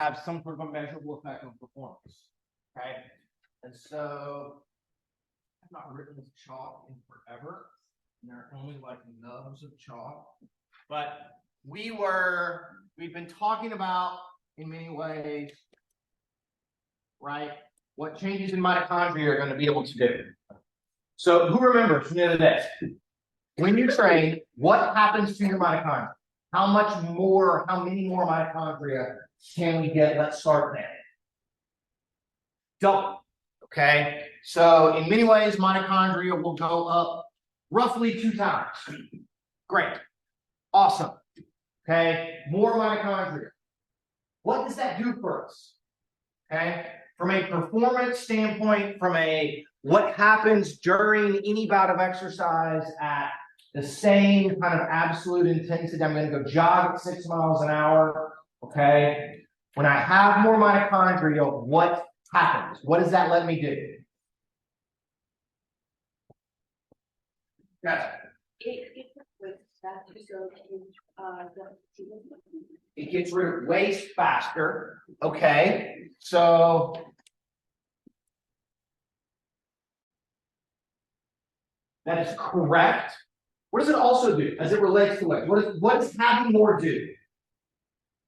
have some sort of a measurable effect on performance. Okay, and so I've not written with chalk in forever, and there are only like nubs of chalk. But we've been talking about in many ways, right? What changes in mitochondria are going to be able to do. So who remembers from the other day? When you train, what happens to your mitochondria? How many more mitochondria can we get? Let's start there. Double. Okay. So in many ways, mitochondria will go up roughly 2 times. Great. Awesome. Okay. More mitochondria. What does that do for us? Okay. From a performance standpoint, from a what happens during any bout of exercise at the same kind of absolute intensity. I'm going to go jog at 6 miles an hour. Okay. When I have more mitochondria, what happens? What does that let me do? Yes. It gets rid of waste faster. Okay. So that is correct. What does it also do as it relates to waste? What does having more do?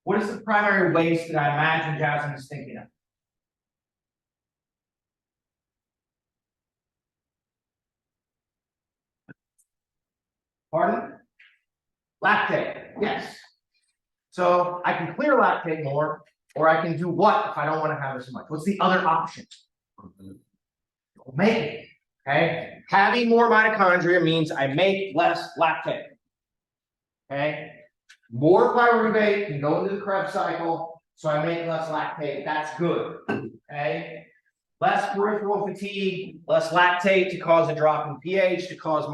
What is the primary waste that I imagine Jasmine is thinking of? Pardon? Lactate. Yes. So I can clear lactate more, or I can do what if I don't want to have as much? What's the other option? Make it. Okay. Having more mitochondria means I make less lactate. Okay. More pyruvate can go into the Krebs cycle, so I make less lactate. That's good. Okay. Less peripheral fatigue, less lactate to cause a drop in pH, to cause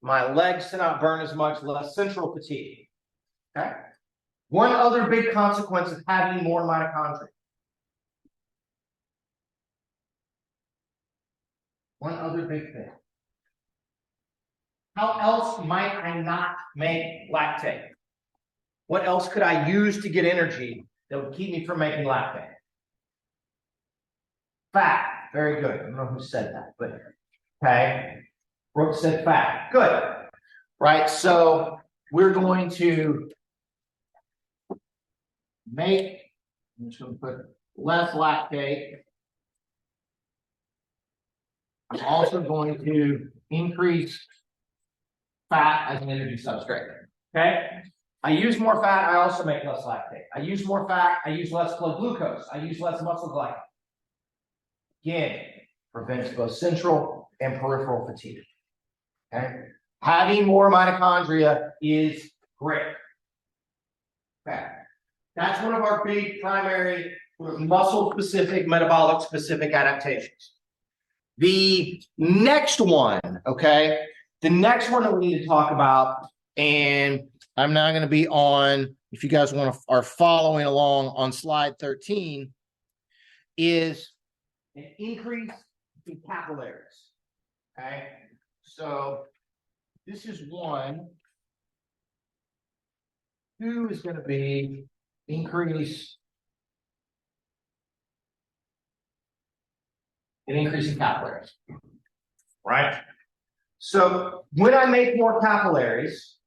my legs to not burn as much, less central fatigue. Okay. One other big consequence of having more mitochondria. One other big thing. How else might I not make lactate? What else could I use to get energy that would keep me from making lactate? Fat. Very good. I don't know who said that, but okay. Brooke said fat. Good. Right. So we're going to make, I'm just going to put less lactate. I'm also going to increase fat as an energy substrate. Okay. I use more fat, I also make less lactate. I use more fat, I use less blood glucose. I use less muscle glycogen. Again, prevents both central and peripheral fatigue. Okay. Having more mitochondria is great. Okay. That's one of our big primary muscle-specific, metabolic-specific adaptations. The next one, okay, the next one that we need to talk about, and I'm now going to be on, if you guys are following along on slide 13, is an increase in capillaries. Okay, so this is 1. 2 is going to be increase in capillaries, right? So when I make more capillaries,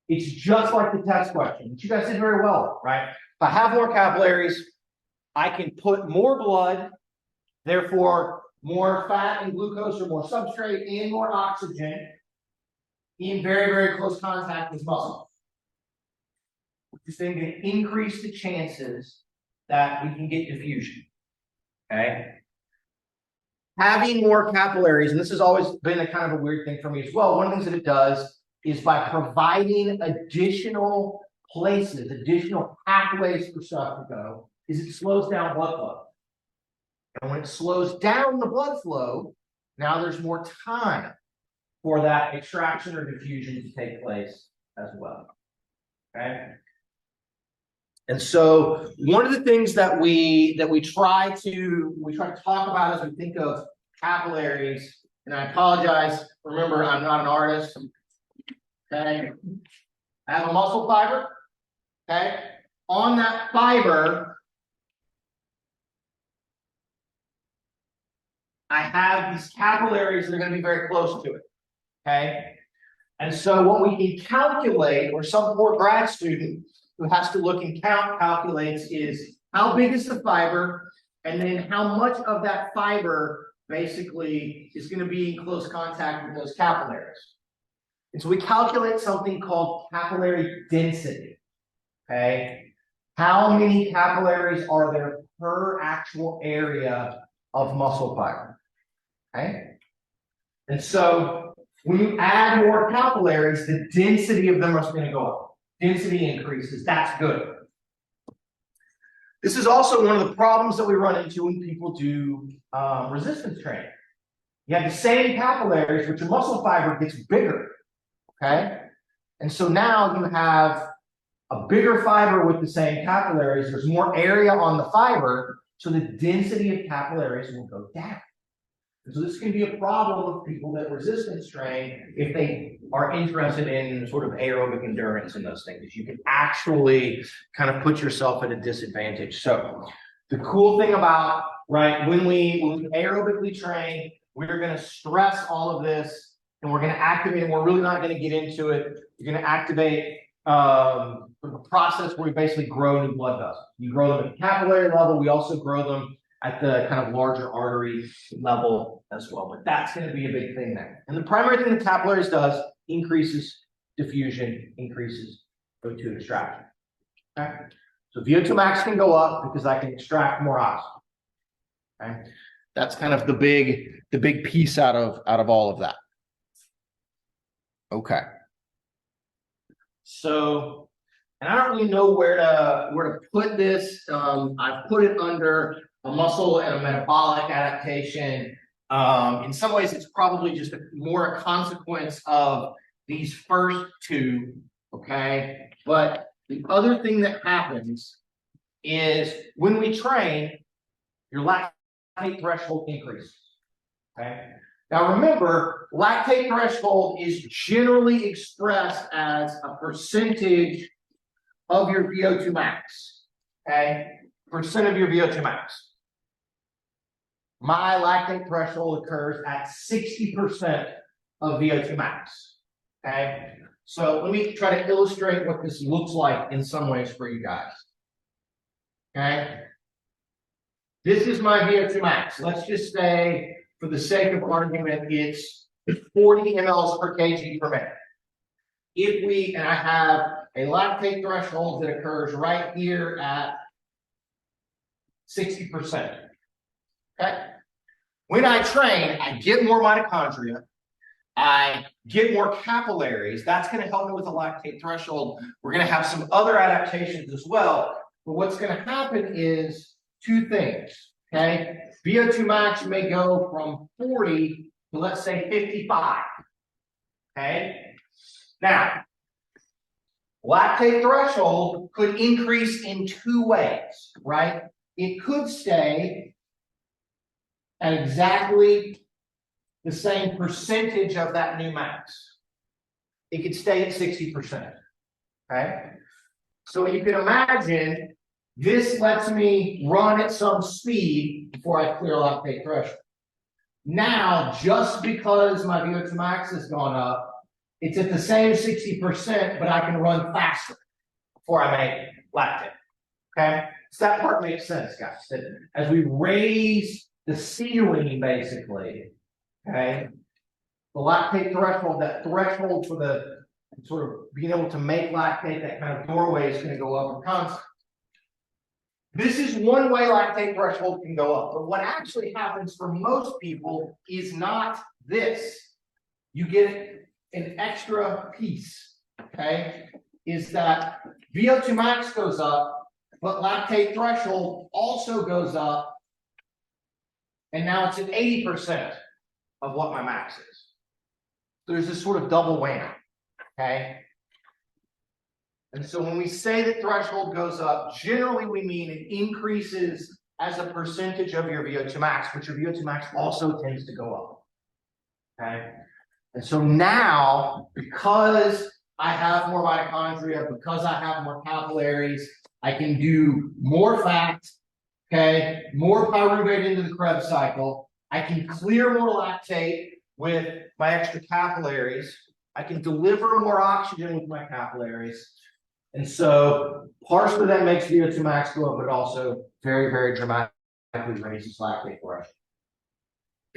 it's just like the test question, which you guys did very well, right? If I have more capillaries, I can put more blood, therefore more fat and glucose or more substrate and more oxygen in very, very close contact with muscle. Which is then going to increase the chances that we can get diffusion. Okay. Having more capillaries, and this has always been a kind of a weird thing for me as well. One of the things that it does is by providing additional places, additional pathways for stuff to go, is it slows down blood flow. And when it slows down the blood flow, now there's more time for that extraction or diffusion to take place as well. Okay. And so one of the things that we try to talk about as we think of capillaries, and I apologize, remember I'm not an artist. Okay. I have a muscle fiber. Okay. On that fiber, I have these capillaries that are going to be very close to it. Okay. And so what we can calculate, or some poor grad student who has to look and calculates, is how big is the fiber, and then how much of that fiber basically is going to be in close contact with those capillaries. And so we calculate something called capillary density. Okay. How many capillaries are there per actual area of muscle fiber? Okay. And so when you add more capillaries, the density of them is going to go up. Density increases. That's good. This is also one of the problems that we run into when people do resistance training. You have the same capillaries, but your muscle fiber gets bigger. Okay. And so now you have a bigger fiber with the same capillaries. There's more area on the fiber, so the density of capillaries will go down. So this can be a problem with people that resistance train if they are interested in sort of aerobic endurance and those things. You can actually kind of put yourself at a disadvantage. So the cool thing about, right, when we aerobically train, we're going to stress all of this, and we're going to activate, and we're really not going to get into it. You're going to activate a process where we basically grow new blood vessels. You grow them at the capillary level. We also grow them at the kind of larger artery level as well. But that's going to be a big thing there. And the primary thing the capillaries does increases diffusion, increases O2 extraction. Okay? So VO2 max can go up because I can extract more oxygen. Okay? That's kind of the big piece out of all of that. Okay. So, and I don't really know where to put this. I've put it under a muscle and a metabolic adaptation. In some ways, it's probably just more a consequence of these first two, okay? But the other thing that happens is when we train, your lactate threshold increases, okay? Now remember, lactate threshold is generally expressed as a percentage of your VO2 max, okay? Percent of your VO2 max. My lactate threshold occurs at 60% of VO2 max, okay? So let me try to illustrate what this looks like in some ways for you guys, okay? This is my VO2 max. Let's just say, for the sake of argument, it's 40 mLs per kg per minute. And I have a lactate threshold that occurs right here at 60%. Okay. When I train, I get more mitochondria, I get more capillaries. That's going to help me with the lactate threshold. We're going to have some other adaptations as well. But what's going to happen is two things. Okay. VO2 max may go from 40 to, let's say, 55. Okay. Now, lactate threshold could increase in two ways, right? It could stay at exactly the same percentage of that new max. It could stay at 60%. Okay. So you can imagine this lets me run at some speed before I clear lactate threshold. Now, just because my VO2 max has gone up, it's at the same 60%, but I can run faster before I make lactate. Okay. So that part makes sense, guys. That as we raise the ceiling, basically, okay, the lactate threshold, that threshold for the sort of being able to make lactate, that kind of doorway is going to go up in constant. This is one way lactate threshold can go up. But what actually happens for most people is not this. You get an extra piece, okay, is that VO2 max goes up, but lactate threshold also goes up. And now it's at 80% of what my max is. There's this sort of double whammy, okay? And so when we say that threshold goes up, generally we mean it increases as a percentage of your VO2 max, but your VO2 max also tends to go up, okay? And so now, because I have more mitochondria, because I have more capillaries, I can do more fat, okay, more pyruvate into the Krebs cycle. I can clear more lactate with my extra capillaries. I can deliver more oxygen with my capillaries. And so partially that makes VO2 max go up, but it also very, very dramatically raises lactate threshold.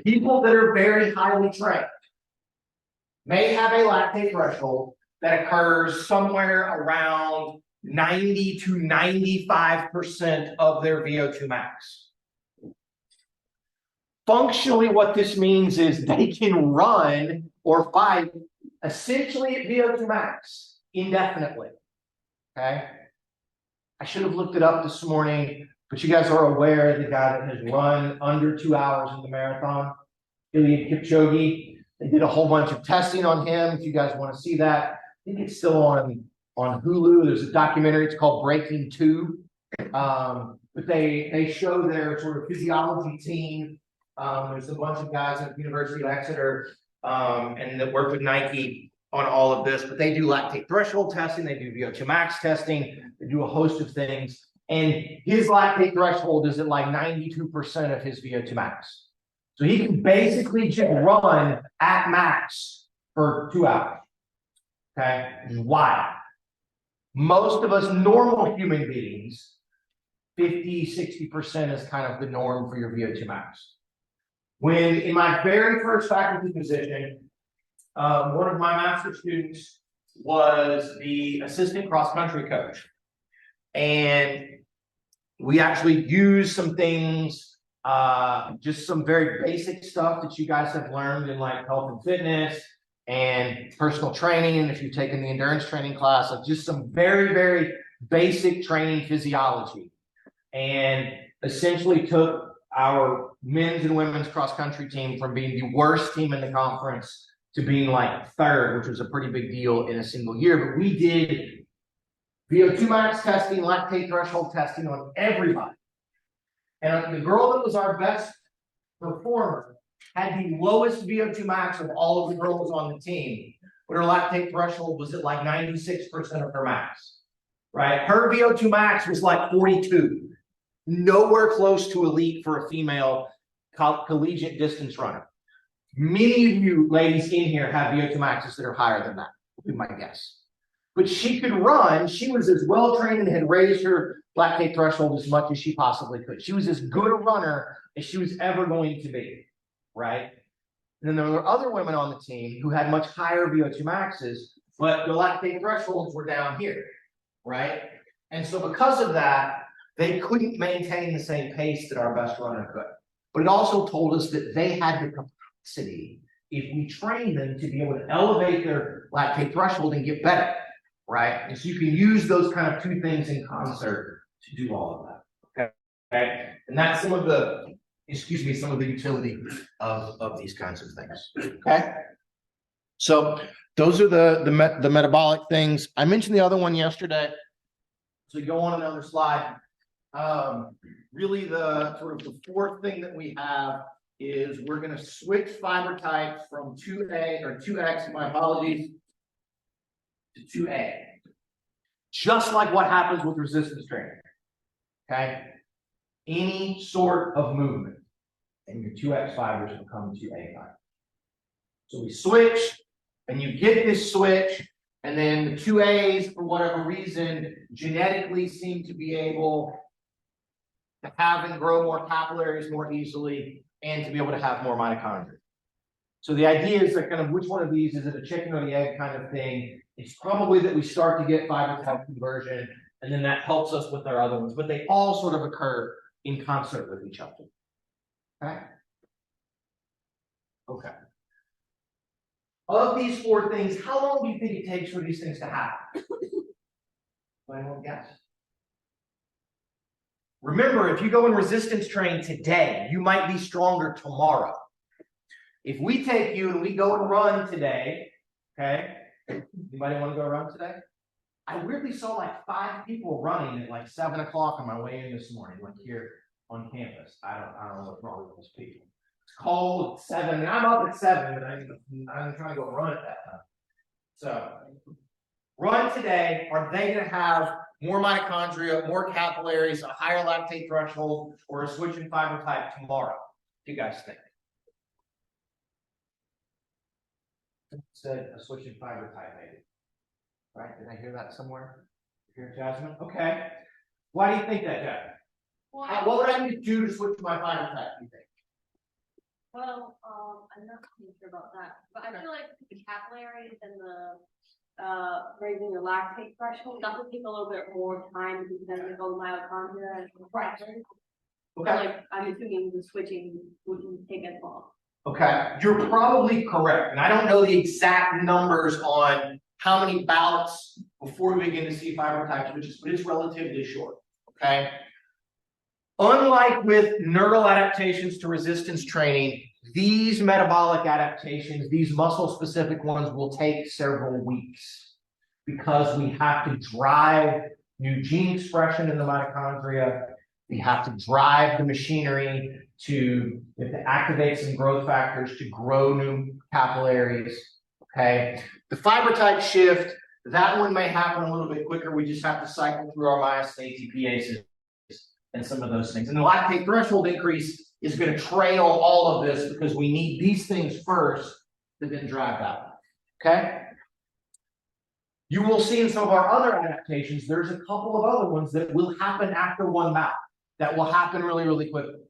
People that are very highly trained may have a lactate threshold that occurs somewhere around 90 to 95% of their VO2 max. Functionally, what this means is they can run or fight essentially at VO2 max indefinitely. Okay. I should have looked it up this morning, but you guys are aware of the guy that has run under 2 hours in the marathon, Eliud Kipchoge. They did a whole bunch of testing on him. If you guys want to see that, I think it's still on Hulu. There's a documentary. It's called Breaking Two. But they show their sort of physiology team. There's a bunch of guys at the University of Exeter and that work with Nike on all of this, but they do lactate threshold testing, they do VO2 max testing, they do a host of things. And his lactate threshold is at like 92% of his VO2 max. So he can basically just run at max for 2 hours. Okay, why? Most of us normal human beings, 50, 60% is kind of the norm for your VO2 max. When in my very first faculty position, one of my master students was the assistant cross-country coach. And we actually used some things, just some very basic stuff that you guys have learned in like health and fitness and personal training. And if you've taken the endurance training class, like just some very, very basic training physiology. And essentially took our men's and women's cross-country team from being the worst team in the conference to being like third, which was a pretty big deal in a single year. But we did VO2 max testing, lactate threshold testing on everybody. And the girl that was our best performer had the lowest VO2 max of all of the girls on the team, but her lactate threshold was at like 96% of her max, right? Her VO2 max was like 42, nowhere close to elite for a female collegiate distance runner. Many of you ladies in here have VO2 maxes that are higher than that, would be my guess. But she could run. She was as well trained and had raised her lactate threshold as much as she possibly could. She was as good a runner as she was ever going to be, right? And then there were other women on the team who had much higher VO2 maxes, but the lactate thresholds were down here, right? And so because of that, they couldn't maintain the same pace that our best runner could. But it also told us that they had the capacity, if we train them, to be able to elevate their lactate threshold and get better, right? And so you can use those kind of two things in concert to do all of that. Okay. And that's some of the, some of the utility of these kinds of things. Okay. So those are the metabolic things. I mentioned the other one yesterday. So go on another slide. Really the sort of the fourth thing that we have is we're going to switch fiber types from 2A or 2X, my apologies, to 2A. Just like what happens with resistance training. Okay. Any sort of movement and your 2X fibers become 2A fibers. So we switch and you get this switch, and then the 2As, for whatever reason, genetically seem to be able to have and grow more capillaries more easily and to be able to have more mitochondria. So the idea is that kind of which one of these is it a chicken or the egg kind of thing? It's probably that we start to get fiber type conversion, and then that helps us with our other ones, but they all sort of occur in concert with each other. Okay. Okay. Of these four things, how long do you think it takes for these things to happen? Anyone guess? Remember, if you go in resistance train today, you might be stronger tomorrow. If we take you and we go and run today, okay? Anybody want to go run today? I weirdly saw like 5 people running at like 7 o'clock on my way in this morning, like here on campus. I don't know what's wrong with those people. It's cold at 7, and I'm up at 7, but I'm trying to go run at that time. So run today. Are they going to have more mitochondria, more capillaries, a higher lactate threshold, or a switch in fiber type tomorrow? What do you guys think? Said a switch in fiber type, maybe. Right? Did I hear that somewhere? Here, Jasmine? Okay. Why do you think that, Jasmine? Well, What would I need to do to switch to my fiber type, do you think? I'm not too sure about that, but I feel like the capillaries and the raising the lactate threshold, that would take a little bit more time because then they go mitochondria and Right. so Okay. like I'm assuming the switching wouldn't take as long. Okay, you're probably correct. And I don't know the exact numbers on how many bouts before we begin to see fiber type switches, but it's relatively short. Okay. Unlike with neural adaptations to resistance training, these metabolic adaptations, these muscle specific ones, will take several weeks because we have to drive new gene expression in the mitochondria. We have to drive the machinery to activate some growth factors to grow new capillaries. Okay. The fiber type shift, that one may happen a little bit quicker. We just have to cycle through our myosin ATPases and some of those things. And the lactate threshold increase is going to trail all of this because we need these things first to then drive that. Okay. You will see in some of our other adaptations, there's a couple of other ones that will happen after one bout that will happen really, really quickly.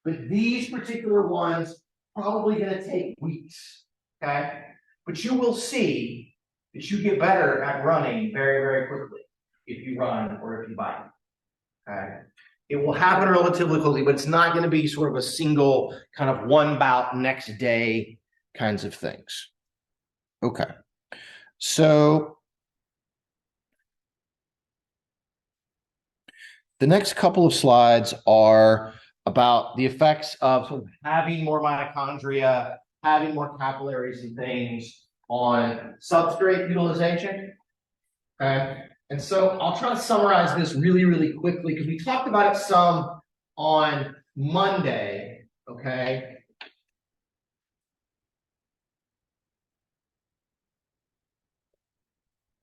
But these particular ones probably going to take weeks. Okay. But you will see that you get better at running very, very quickly if you run or if you bike. Okay. It will happen relatively quickly, but it's not going to be sort of a single kind of one bout next day kinds of things. Okay. So the next couple of slides are about the effects of sort of having more mitochondria, having more capillaries and things on substrate utilization. Okay. And so I'll try to summarize this really, really quickly because we talked about it some on Monday, okay?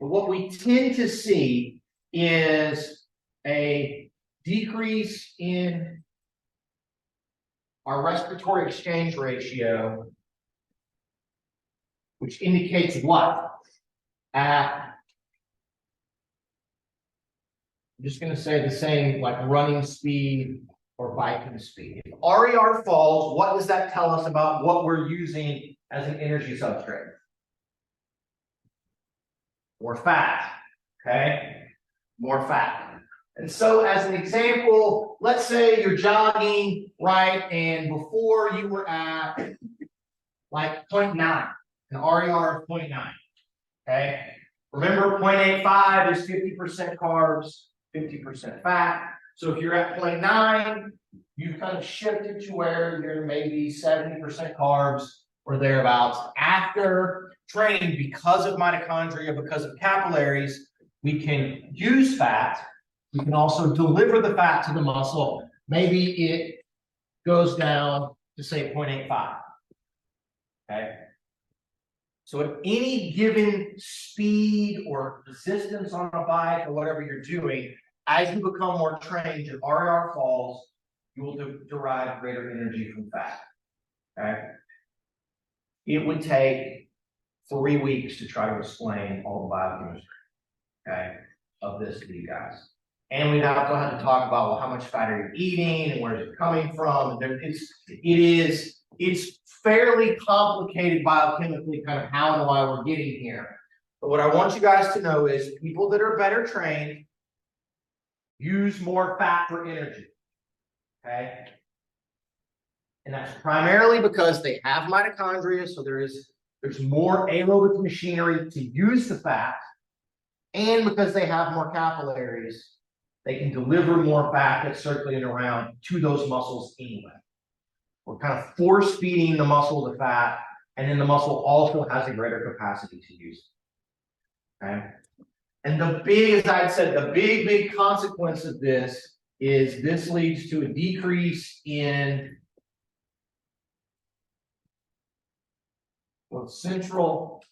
But what we tend to see is a decrease in our respiratory exchange ratio, which indicates what? I'm just going to say the same, like running speed or biking speed. If RER falls, what does that tell us about what we're using as an energy substrate? More fat, okay? More fat. And so as an example, let's say you're jogging, right? And before you were at like 0.9, an RER of 0.9, okay? Remember 0.85 is 50% carbs, 50% fat. So if you're at 0.9, you've kind of shifted to where you're maybe 70% carbs or thereabouts. After training, because of mitochondria, because of capillaries, we can use fat. We can also deliver the fat to the muscle. Maybe it goes down to say 0.85. Okay. So at any given speed or resistance on a bike or whatever you're doing, as you become more trained, your RER falls, you will derive greater energy from fat. Okay. It would take 3 weeks to try to explain all the biochemistry, okay, of this to you guys. And we also have to talk about, well, how much fat are you eating and where is it coming from? It's fairly complicated biochemically, kind of how and why we're getting here. But what I want you guys to know is people that are better trained use more fat for energy. Okay. And that's primarily because they have mitochondria, so there's more aerobic machinery to use the fat, and because they have more capillaries, they can deliver more fat that's circulating around to those muscles anyway. We're kind of force feeding the muscle the fat, and then the muscle also has a greater capacity to use it. Okay. And the big, as I said, the big consequence of this is this leads to a decrease in both central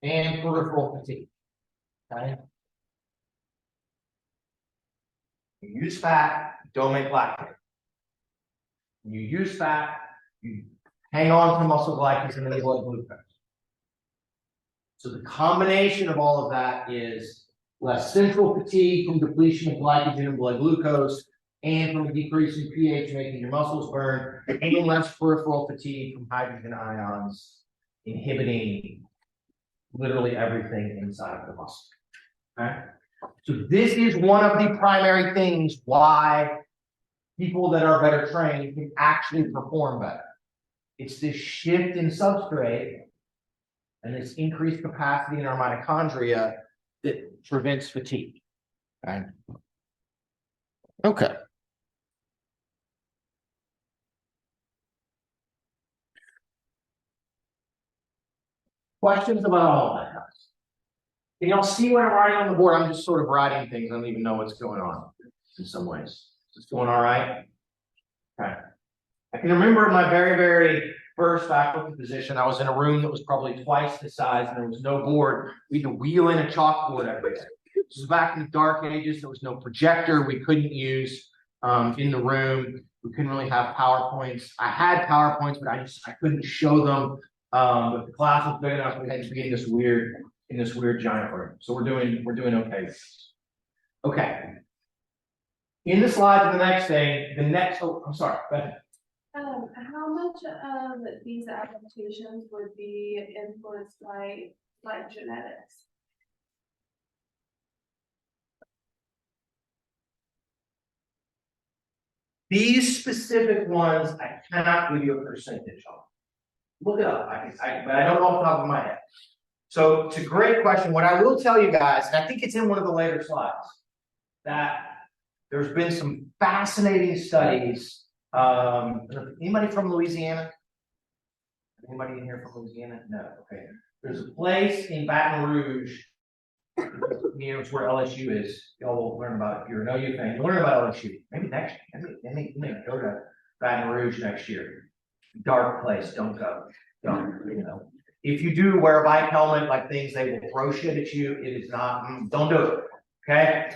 and peripheral fatigue. Okay. You use fat, don't make lactate. When you use fat, you hang on to muscle glycogen and blood glucose. So the combination of all of that is less central fatigue from depletion of glycogen and blood glucose, and from a decrease in pH making your muscles burn, and less peripheral fatigue from hydrogen ions inhibiting literally everything inside of the muscle. Okay? So this is one of the primary things why people that are better trained can actually perform better. It's this shift in substrate and this increased capacity in our mitochondria that prevents fatigue. Right? Okay. Questions about all of that, guys? Can y'all see what I'm writing on the board? I'm just sort of writing things. I don't even know what's going on in some ways. Is this going all right? Okay. I can remember in my very, very first faculty position, I was in a room that was probably twice the size and there was no board. We had to wheel in a chalkboard every day. This was back in the dark ages. There was no projector we couldn't use in the room. We couldn't really have PowerPoints. I had PowerPoints, but I couldn't show them. But the class was big enough. We had to be in this weird giant room. So we're doing okay. Okay. In the slides, the next thing, I'm sorry, go ahead. How much of these adaptations would be influenced by genetics? These specific ones, I cannot give you a percentage on. Look it up, but I don't know off the top of my head. So it's a great question. What I will tell you guys, and I think it's in one of the later slides, that there's been some fascinating studies. Anybody from Louisiana? Anybody in here from Louisiana? No. Okay. There's a place in Baton Rouge. It's where LSU is. Y'all will learn about it if you're an OU fan. You'll learn about LSU. Maybe next year. Maybe go to Baton Rouge next year. Dark place. Don't go. Don't. If you do wear a bike helmet, like things, they will throw shit at you. It is not. Don't do it. Okay.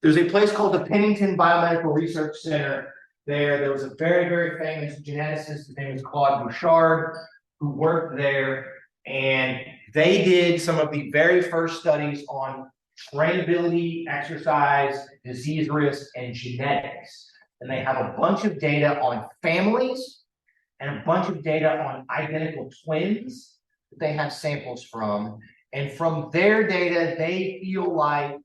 There's a place called the Pennington Biomedical Research Center. There was a very, very famous geneticist. His name is Claude Bouchard, who worked there, and they did some of the very first studies on trainability, exercise, disease risk, and genetics. And they have a bunch of data on families and a bunch of data on identical twins that they have samples from. And from their data, they feel like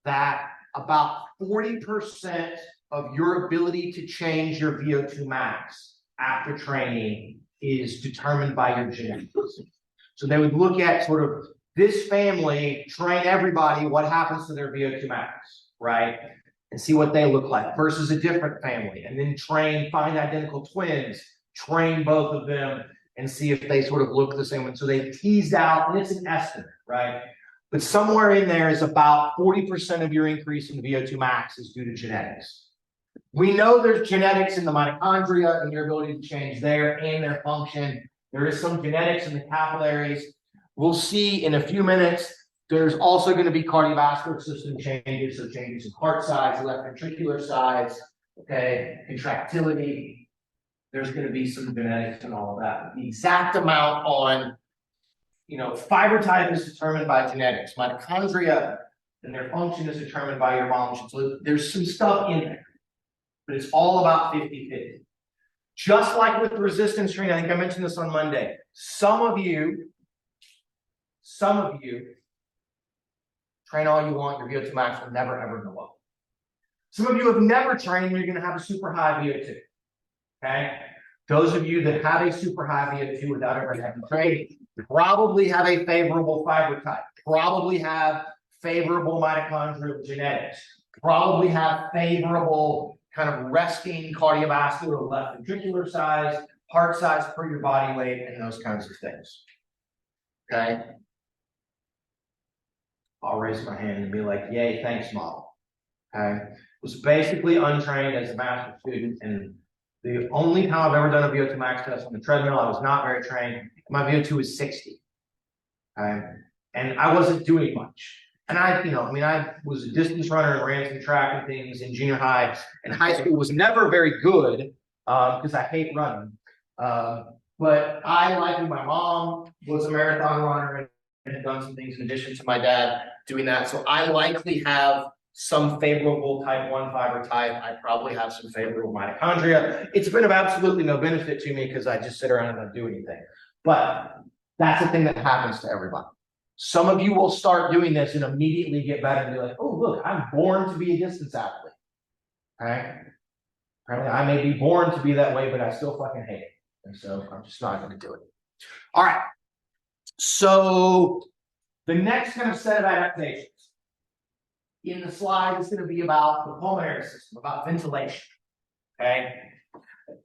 that about 40% of your ability to change your VO2 max after training is determined by your genetics. So they would look at sort of this family, train everybody, what happens to their VO2 max, right? And see what they look like versus a different family. And then find identical twins, train both of them and see if they sort of look the same. And so they teased out, and it's an estimate, right? But somewhere in there is about 40% of your increase in VO2 max is due to genetics. We know there's genetics in the mitochondria and your ability to change there and their function. There is some genetics in the capillaries. We'll see in a few minutes. There's also going to be cardiovascular system changes, so changes in heart size, left ventricular size, okay, contractility. There's going to be some genetics and all of that. The exact amount on, fiber type is determined by genetics. Mitochondria and their function is determined by your function. So there's some stuff in there, but it's all about 50-50. Just like with resistance training, I think I mentioned this on Monday. Some of you train all you want, your VO2 max will never ever go up. Some of you have never trained, you're going to have a super high VO2. Okay? Those of you that have a super high VO2 without ever having trained probably have a favorable fiber type, probably have favorable mitochondrial genetics, probably have favorable kind of resting cardiovascular left ventricular size, heart size per your body weight, and those kinds of things. Okay? I'll raise my hand and be like, yay, thanks, model. Okay? Was basically untrained as a master's student, and the only time I've ever done a VO2 max test on the treadmill, I was not very trained. My VO2 was 60. Okay? And I wasn't doing much. And I was a distance runner and ran some track and things in junior high, and high school was never very good because I hate running. But I, like my mom, was a marathon runner and had done some things in addition to my dad doing that. So I likely have some favorable type 1 fiber type. I probably have some favorable mitochondria. It's been of absolutely no benefit to me because I just sit around and don't do anything. But that's the thing that happens to everybody. Some of you will start doing this and immediately get better and be like, oh, look, I'm born to be a distance athlete. All right. Apparently, I may be born to be that way, but I still fucking hate it. And so I'm just not going to do it. All right. So the next kind of set of adaptations in the slide is going to be about the pulmonary system, about ventilation. Okay.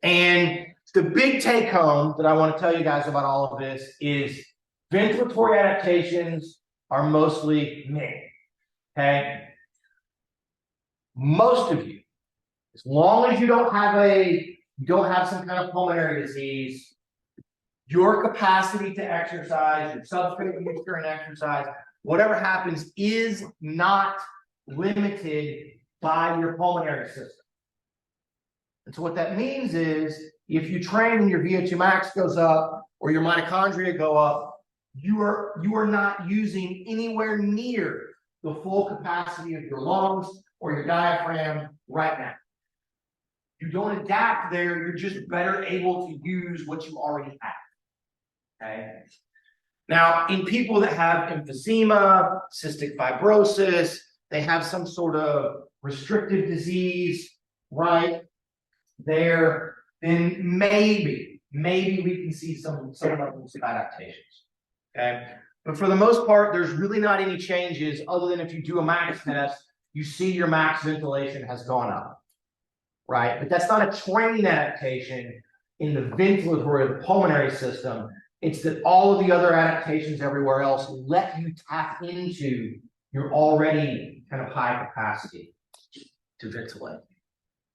And the big take home that I want to tell you guys about all of this is ventilatory adaptations are mostly meh. Okay. Most of you, as long as you don't have some kind of pulmonary disease, your capacity to exercise, your substrate use during exercise, whatever happens is not limited by your pulmonary system. And so what that means is if you train and your VO2 max goes up or your mitochondria go up, you are not using anywhere near the full capacity of your lungs or your diaphragm right now. You don't adapt there, you're just better able to use what you already have. Okay. Now, in people that have emphysema, cystic fibrosis, they have some sort of restrictive disease, right? There, then maybe we can see some levels of adaptations. Okay. But for the most part, there's really not any changes other than if you do a max test, you see your max ventilation has gone up. Right? But that's not a training adaptation in the ventilatory or the pulmonary system. It's that all of the other adaptations everywhere else let you tap into your already kind of high capacity to ventilate.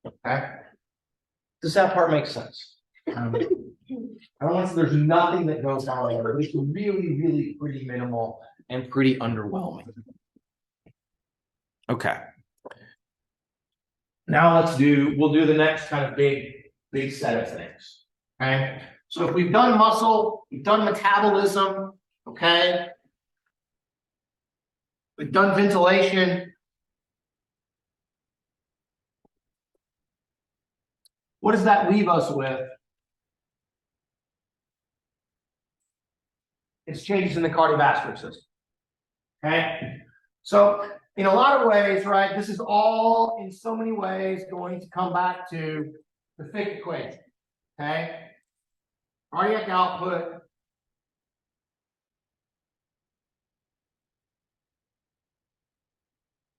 Okay? Does that part make sense? I don't want to say there's nothing that goes on there. It's really, really pretty minimal and pretty underwhelming. Okay. Now we'll do the next kind of big set of things. Okay. So if we've done muscle, we've done metabolism, okay. We've done ventilation. What does that leave us with? It's changes in the cardiovascular system. Okay. So in a lot of ways, right, this is all in so many ways going to come back to the Fick equation. Okay. Cardiac output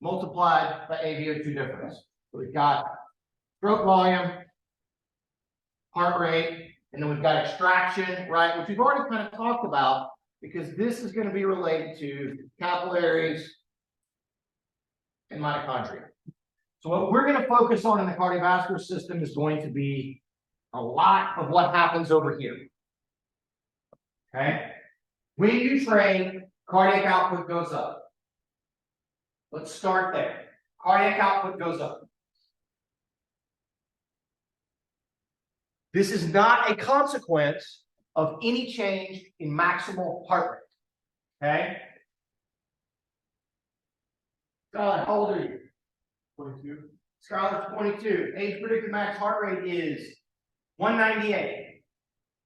multiplied by AVO2 difference. So we've got stroke volume, heart rate, and then we've got extraction, right, which we've already kind of talked about because this is going to be related to capillaries and mitochondria. So what we're going to focus on in the cardiovascular system is going to be a lot of what happens over here. Okay? When you train, cardiac output goes up. Let's start there. Cardiac output goes up. This is not a consequence of any change in maximal heart rate. Okay? Skylar, how old are you? 22. Skylar's 22. Age predicted max heart rate is 198.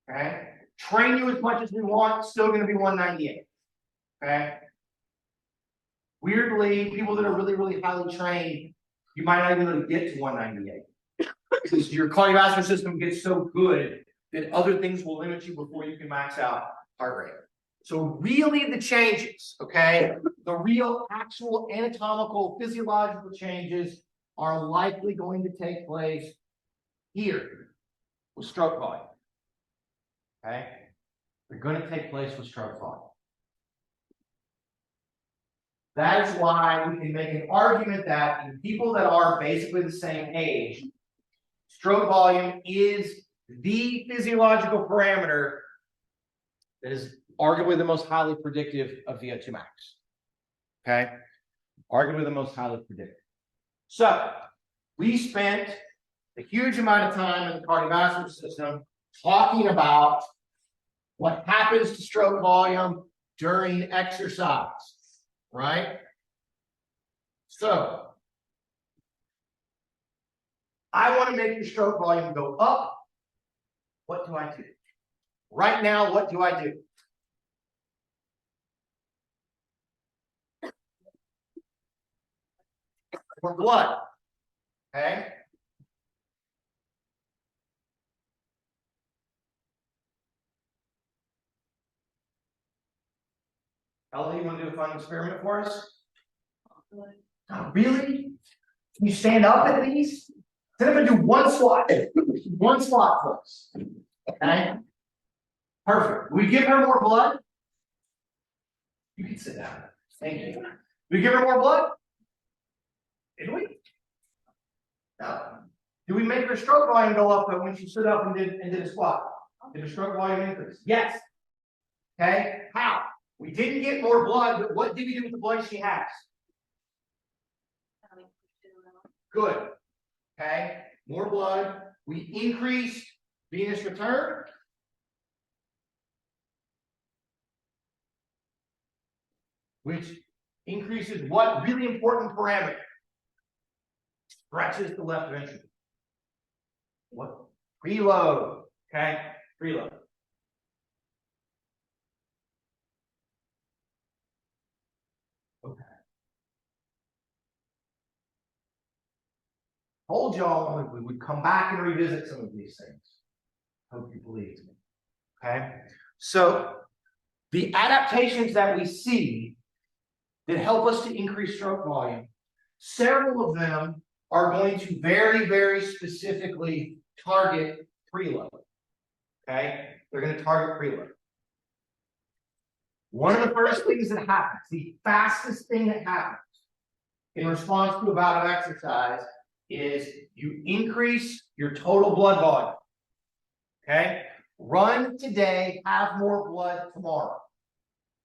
Okay? Train you as much as we want, still going to be 198. Okay? Weirdly, people that are really, really highly trained, you might not even be able to get to 198. Because your cardiovascular system gets so good that other things will limit you before you can max out heart rate. So really the changes, okay, the real actual anatomical, physiological changes are likely going to take place here with stroke volume. Okay? They're going to take place with stroke volume. That is why we can make an argument that in people that are basically the same age, stroke volume is the physiological parameter that is arguably the most highly predictive of VO2 max. Okay? Arguably the most highly predictive. So, we spent a huge amount of time in the cardiovascular system talking about what happens to stroke volume during exercise, right? So I want to make your stroke volume go up. What do I do? Right now, what do I do? For blood, okay? Ellie, you want to do a fun experiment for us? Oh, really? Can you stand up at least? Then I'm going to do one squat. One squat for us. Okay? Perfect. We give her more blood. You can sit down. Thank you. We give her more blood? Did we? No. Do we make her stroke volume go up when she stood up and did a squat? Did her stroke volume increase? Yes. Okay? How? We didn't get more blood, but what did we do with the blood she has? Good. Okay? More blood. We increased venous return. Which increases what really important parameter? Stretches the left ventricle. What? Preload. Okay? Preload. Okay. Told y'all we would come back and revisit some of these things. Hope you believe me. Okay? So the adaptations that we see that help us to increase stroke volume, several of them are going to very, very specifically target preload. Okay? They're going to target preload. One of the first things that happens, the fastest thing that happens in response to a bout of exercise is you increase your total blood volume. Okay? Run today, have more blood tomorrow.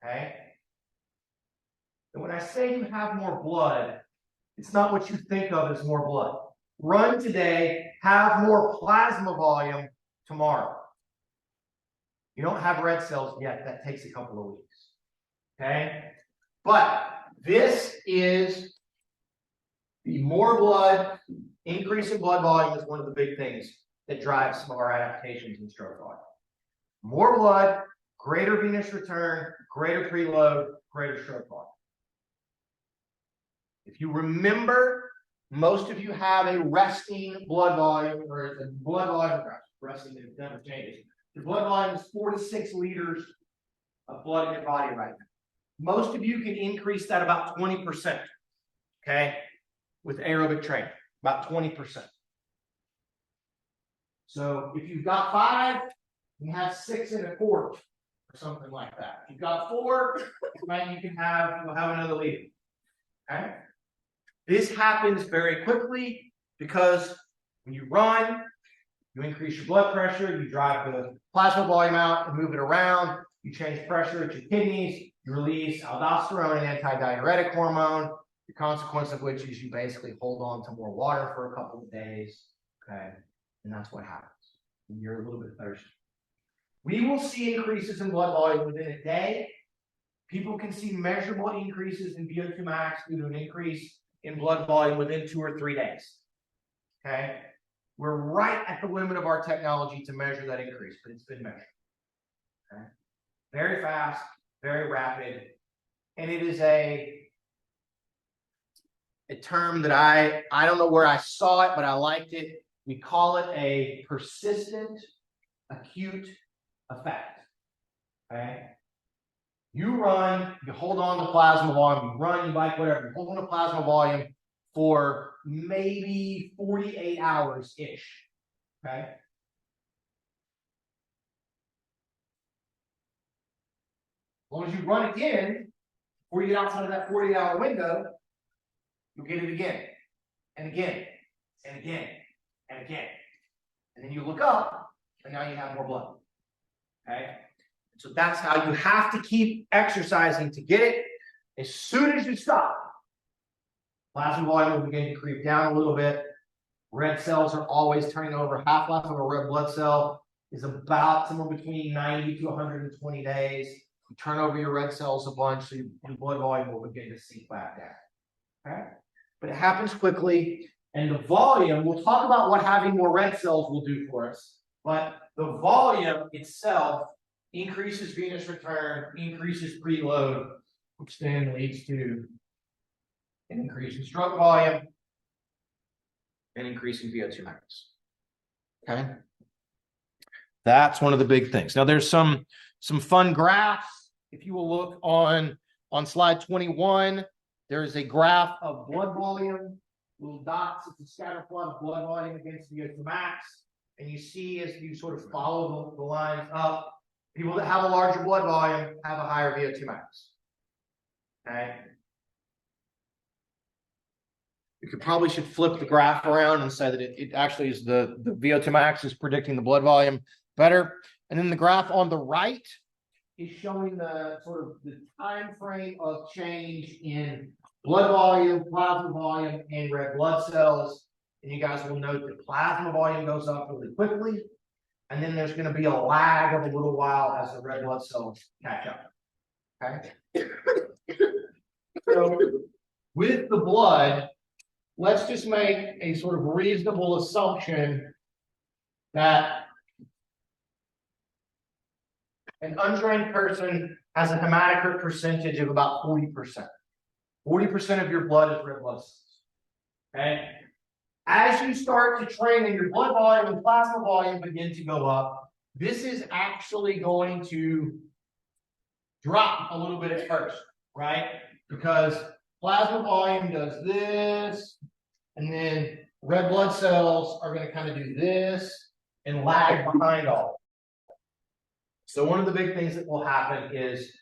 Okay? And when I say you have more blood, it's not what you think of as more blood. Run today, have more plasma volume tomorrow. You don't have red cells yet. That takes a couple of weeks. Okay? But this is the more blood, increase in blood volume is one of the big things that drives some of our adaptations in stroke volume. More blood, greater venous return, greater preload, greater stroke volume. If you remember, most of you have a resting blood volume, or the blood volume resting, it never changes. The blood volume is 4 to 6 liters of blood in your body right now. Most of you can increase that about 20%, okay, with aerobic training, about 20%. So if you've got 5, you have 6 1/4 or something like that. If you've got 4, right, you'll have another liter. Okay? This happens very quickly because when you run, you increase your blood pressure, you drive the plasma volume out and move it around, you change pressure at your kidneys, you release aldosterone, an antidiuretic hormone, the consequence of which is you basically hold on to more water for a couple of days, okay? And that's what happens. You're a little bit thirsty. We will see increases in blood volume within a day. People can see measurable increases in VO2 max due to an increase in blood volume within 2 or 3 days, okay? We're right at the limit of our technology to measure that increase, but it's been measured, okay? Very fast, very rapid, and it is a term that I don't know where I saw it, but I liked it. We call it a persistent acute effect, okay? You run, you hold on to plasma volume, you run, you bike, whatever, you hold on to plasma volume for maybe 48 hours-ish, okay? As long as you run again, before you get outside of that 48-hour window, you'll get it again, and again, and again, and again. And then you look up, and now you have more blood, okay? So that's how you have to keep exercising to get it. As soon as you stop, plasma volume will begin to creep down a little bit. Red cells are always turning over. Half-life of a red blood cell is about somewhere between 90 to 120 days. You turn over your red cells a bunch, so your blood volume will begin to sink back down. Okay, but it happens quickly, and the volume. We'll talk about what having more red cells will do for us, but the volume itself increases venous return, increases preload, which then leads to an increase in stroke volume and increase in VO2 max. Okay, that's one of the big things. Now there's some fun graphs. If you will look on slide 21, there is a graph of blood volume, little dots. It's a scatter plot of blood volume against VO2 max, and you see as you sort of follow the lines up, people that have a larger blood volume have a higher VO2 max. Okay. You probably should flip the graph around and say that it actually is the VO2 max is predicting the blood volume better. And then the graph on the right is showing the sort of the time frame of change in blood volume, plasma volume, and red blood cells. And you guys will note that plasma volume goes up really quickly. And then there's going to be a lag of a little while as the red blood cells catch up. Okay. So with the blood, let's just make a sort of reasonable assumption that an untrained person has a hematocrit percentage of about 40%. 40% of your blood is red blood cells. Okay. As you start to train and your blood volume and plasma volume begin to go up, this is actually going to drop a little bit at first, right? Because plasma volume does this, and then red blood cells are going to kind of do this and lag behind all. So one of the big things that will happen is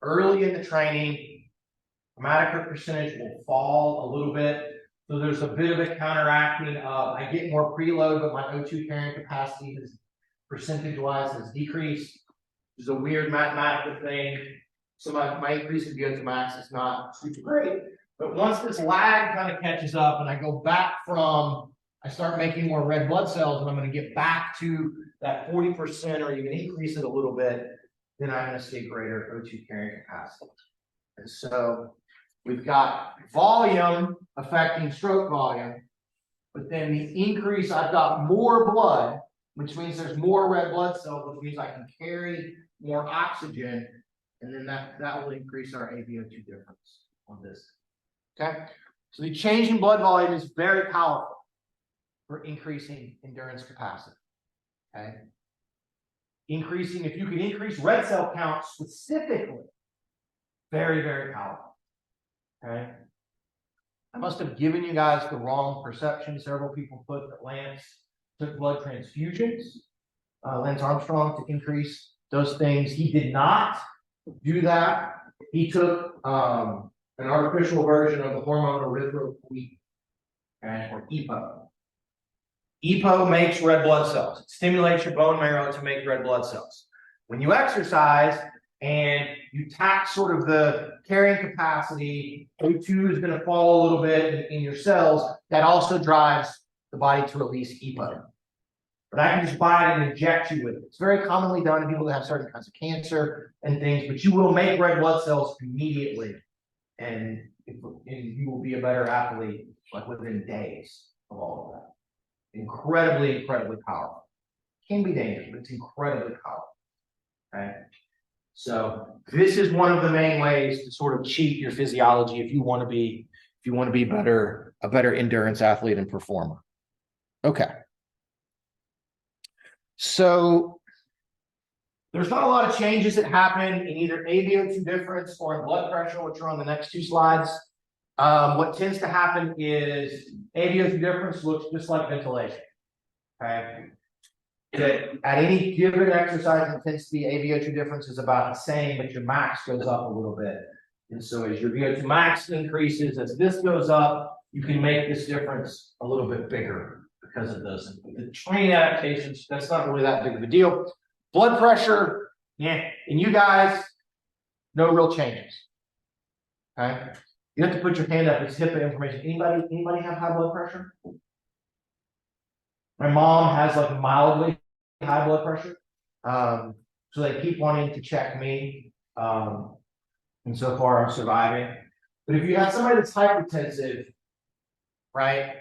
early in the training, hematocrit percentage will fall a little bit. So there's a bit of a counteracting of I get more preload, but my O2 carrying capacity is percentage-wise has decreased. Which is a weird mathematical thing. So my increase in VO2 max is not super great. But once this lag kind of catches up and I go back I start making more red blood cells and I'm going to get back to that 40% or even increase it a little bit, then I'm going to see greater O2 carrying capacity. And so we've got volume affecting stroke volume, but then the increase, I've got more blood, which means there's more red blood cells, which means I can carry more oxygen, and then that will increase our AVO2 difference on this. Okay, so the change in blood volume is very powerful for increasing endurance capacity. Okay, if you can increase red cell count specifically, very, very powerful. Okay, I must have given you guys the wrong perception. Several people put that Lance took blood transfusions, Lance Armstrong, to increase those things. He did not do that. He took an artificial version of the hormone erythropoietin, or EPO. EPO makes red blood cells. It stimulates your bone marrow to make red blood cells. When you exercise and you tax sort of the carrying capacity, O2 is going to fall a little bit in your cells. That also drives the body to release EPO. But I can just buy it and inject you with it. It's very commonly done in people that have certain kinds of cancer and things, but you will make red blood cells immediately, and you will be a better athlete like within days of all of that. Incredibly, incredibly powerful. Can be dangerous, but it's incredibly powerful. Okay. So this is one of the main ways to sort of cheat your physiology if you want to be a better endurance athlete and performer. Okay. So there's not a lot of changes that happen in either AVO2 difference or in blood pressure, which are on the next two slides. What tends to happen is AVO2 difference looks just like ventilation. Okay. That at any given exercise intensity, AVO2 difference is about the same, but your max goes up a little bit. And so as your VO2 max increases, as this goes up, you can make this difference a little bit bigger because of those. The training adaptations, that's not really that big of a deal. Blood pressure, yeah, and you guys, no real changes. Okay. You have to put your hand up. It's HIPAA information. Anybody have high blood pressure? My mom has like mildly high blood pressure. So they keep wanting to check me. And so far I'm surviving. But if you have somebody that's hypertensive, right?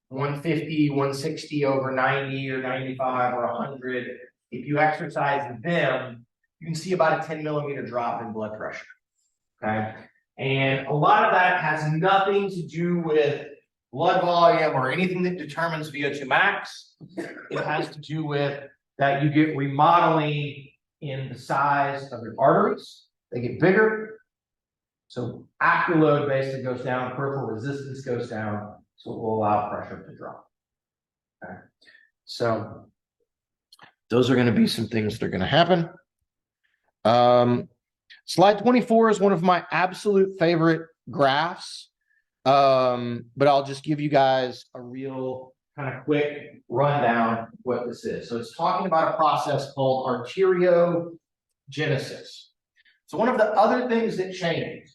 150, 160 over 90 or 95 or 100. If you exercise them, you can see about a 10 millimeter drop in blood pressure. Okay. And a lot of that has nothing to do with blood volume or anything that determines VO2 max. It has to do with that you get remodeling in the size of your arteries. They get bigger. So afterload basically goes down, peripheral resistance goes down, so it will allow pressure to drop. Okay. So those are going to be some things that are going to happen. Slide 24 is one of my absolute favorite graphs. But I'll just give you guys a real kind of quick rundown of what this is. So it's talking about a process called arteriogenesis. So one of the other things that changed,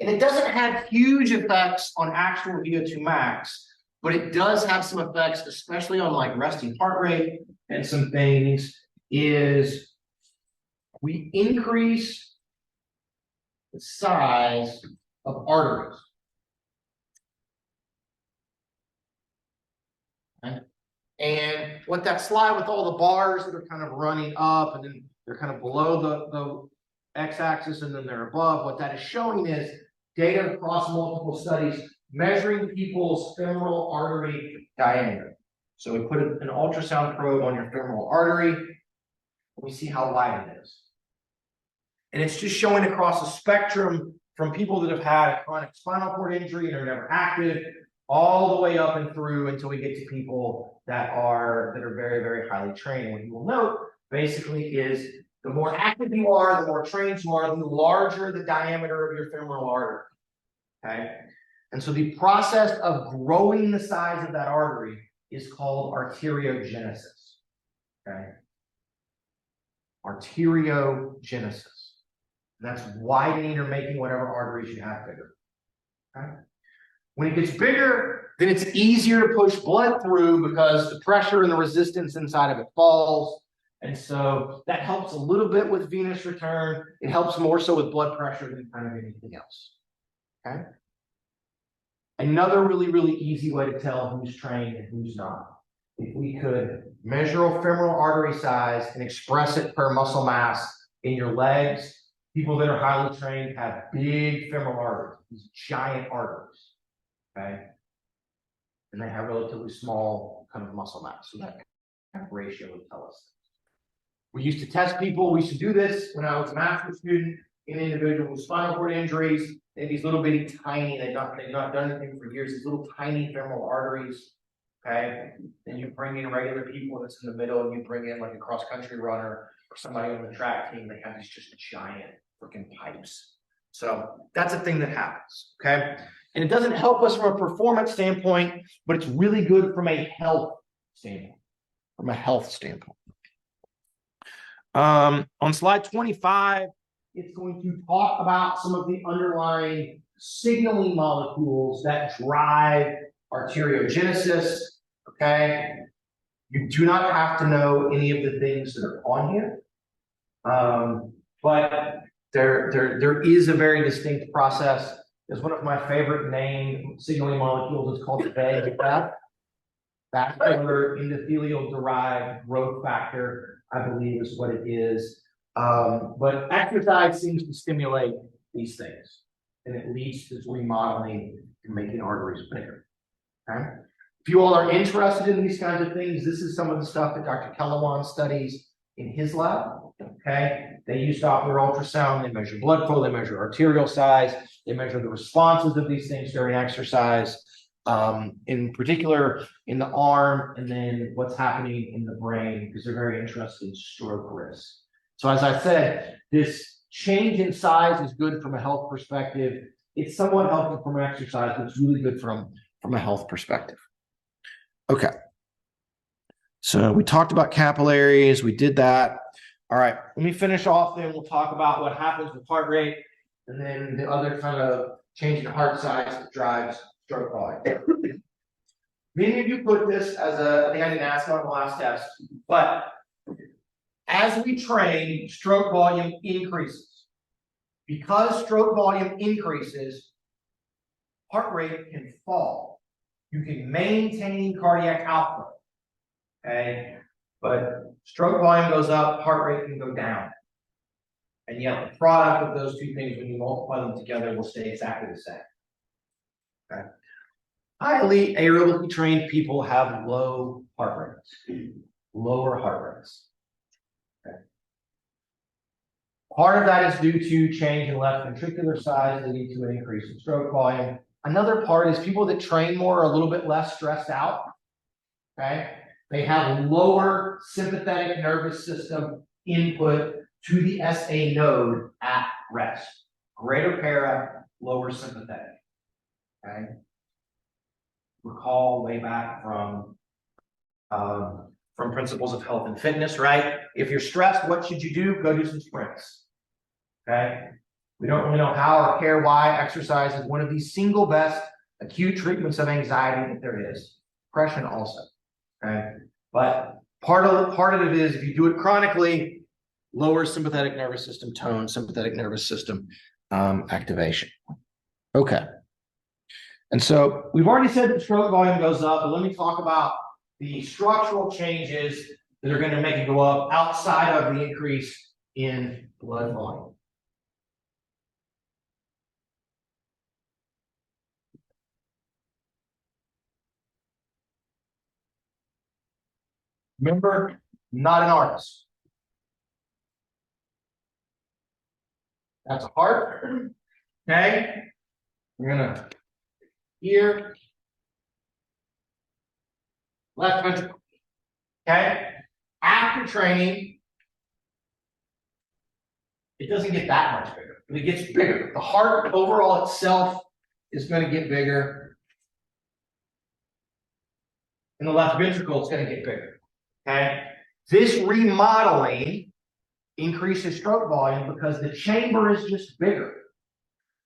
and it doesn't have huge effects on actual VO2 max, but it does have some effects, especially on like resting heart rate and some things, is we increase the size of arteries. Okay. And what that slide with all the bars that are kind of running up and then they're kind of below the x-axis and then they're above, what that is showing is data across multiple studies measuring people's femoral artery diameter. So we put an ultrasound probe on your femoral artery, and we see how wide it is. And it's just showing across a spectrum from people that have had a chronic spinal cord injury and are never active, all the way up and through until we get to people that are very, very highly trained. And what you will note basically is the more active you are, the more trained you are, the larger the diameter of your femoral artery. Okay. And so the process of growing the size of that artery is called arteriogenesis. Okay. Arteriogenesis. That's widening or making whatever arteries you have bigger. Okay. When it gets bigger, then it's easier to push blood through because the pressure and the resistance inside of it falls. And so that helps a little bit with venous return. It helps more so with blood pressure than kind of anything else. Okay. Another really, really easy way to tell who's trained and who's not. If we could measure a femoral artery size and express it per muscle mass in your legs, people that are highly trained have big femoral arteries, these giant arteries. Okay. And they have relatively small kind of muscle mass. So that kind of ratio would tell us. We used to test people. We used to do this when I was a master's student in individuals with spinal cord injuries. They have these little bitty tiny, they've not done anything for years, these little tiny femoral arteries. Okay. Then you bring in regular people that's in the middle, and you bring in like a cross-country runner or somebody on the track team. They have these just giant freaking pipes. So that's a thing that happens. Okay. And it doesn't help us from a performance standpoint, but it's really good from a health standpoint. On slide 25, it's going to talk about some of the underlying signaling molecules that drive arteriogenesis. Okay. You do not have to know any of the things that are on here. But there is a very distinct process. There's one of my favorite named signaling molecules. It's called VEGF, vascular endothelial derived growth factor, I believe is what it is. But exercise seems to stimulate these things, and it leads to this remodeling and making arteries bigger. Okay. If you all are interested in these kinds of things, this is some of the stuff that Dr. Kellerman studies in his lab. Okay. They use Doppler ultrasound, they measure blood flow, they measure arterial size, they measure the responses of these things during exercise, in particular in the arm, and then what's happening in the brain, because they're very interested in stroke risk. So as I said, this change in size is good from a health perspective. It's somewhat helpful from an exercise, but it's really good from a health perspective. Okay. So we talked about capillaries, we did that. All right, let me finish off, then we'll talk about what happens with heart rate, and then the other kind of change in heart size that drives stroke volume. Many of you put this as I think I didn't ask on the last test, but as we train, stroke volume increases. Because stroke volume increases, heart rate can fall. You can maintain cardiac output, okay? But stroke volume goes up, heart rate can go down. And yet the product of those two things, when you multiply them together, will stay exactly the same. Okay? Highly aerobically trained people have low heart rates, lower heart rates. Okay. Part of that is due to change in left ventricular size leading to an increase in stroke volume. Another part is people that train more are a little bit less stressed out. Okay, they have lower sympathetic nervous system input to the SA node at rest. Greater para, lower sympathetic. Okay. Recall way back from Principles of Health and Fitness, right? If you're stressed, what should you do? Go do some sprints. Okay. We don't really know how or care why. Exercise is one of the single best acute treatments of anxiety that there is. Depression also. Okay. But part of it is if you do it chronically, lower sympathetic nervous system tone, sympathetic nervous system activation. Okay. And so we've already said that stroke volume goes up, but let me talk about the structural changes that are going to make it go up outside of the increase in blood volume. Remember, not an artist. That's a heart. Okay. We're gonna here. Left ventricle. Okay. After training, it doesn't get that much bigger, but it gets bigger. The heart overall itself is going to get bigger. And the left ventricle is going to get bigger. Okay. This remodeling increases stroke volume because the chamber is just bigger.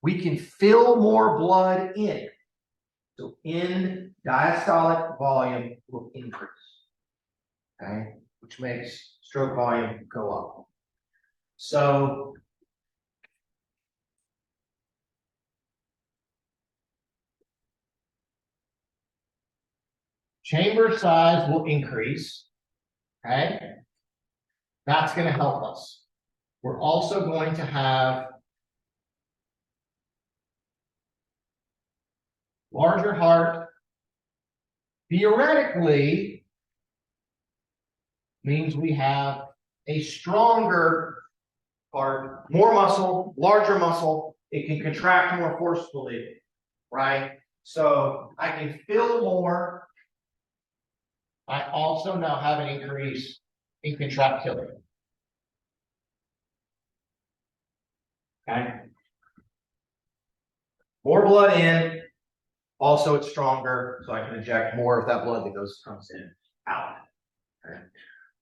We can fill more blood in. So end diastolic volume will increase. Okay, which makes stroke volume go up. So chamber size will increase. Okay, that's going to help us. We're also going to have larger heart. Theoretically, means we have a stronger heart, more muscle, larger muscle. It can contract more forcefully, right? So I can fill more. I also now have an increase in contractility. Okay. More blood in, also it's stronger, so I can inject more of that blood that comes in out. Okay.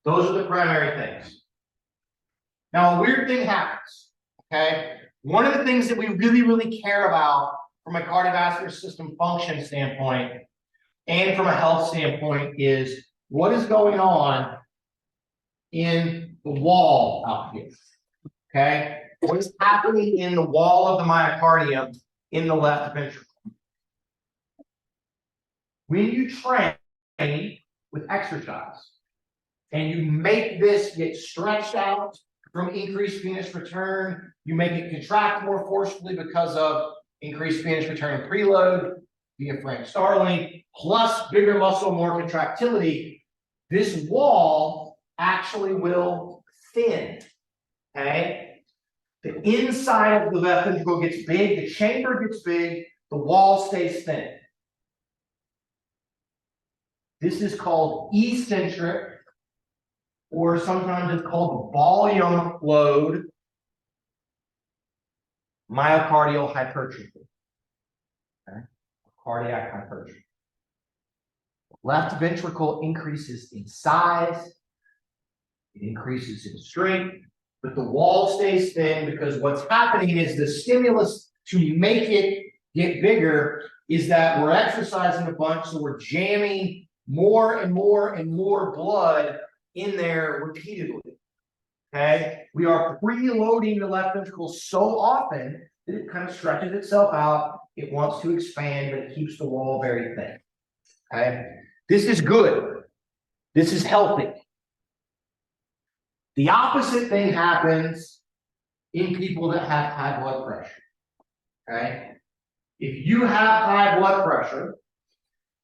Those are the primary things. Now, a weird thing happens. Okay. One of the things that we really, really care about from a cardiovascular system function standpoint and from a health standpoint is what is going on in the wall out here. Okay. What is happening in the wall of the myocardium in the left ventricle? When you train with exercise and you make this get stretched out from increased venous return, you make it contract more forcefully because of increased venous return and preload via Frank Starling, plus bigger muscle, more contractility, this wall actually will thin. Okay? The inside of the left ventricle gets big, the chamber gets big, the wall stays thin. This is called eccentric, or sometimes it's called volume load myocardial hypertrophy. Okay? Cardiac hypertrophy. Left ventricle increases in size, it increases in strength, but the wall stays thin because what's happening is the stimulus to make it get bigger is that we're exercising a bunch, so we're jamming more and more and more blood in there repeatedly. Okay, we are preloading the left ventricle so often that it kind of stretches itself out. It wants to expand, but it keeps the wall very thin. Okay, this is good. This is healthy. The opposite thing happens in people that have high blood pressure. Okay, if you have high blood pressure,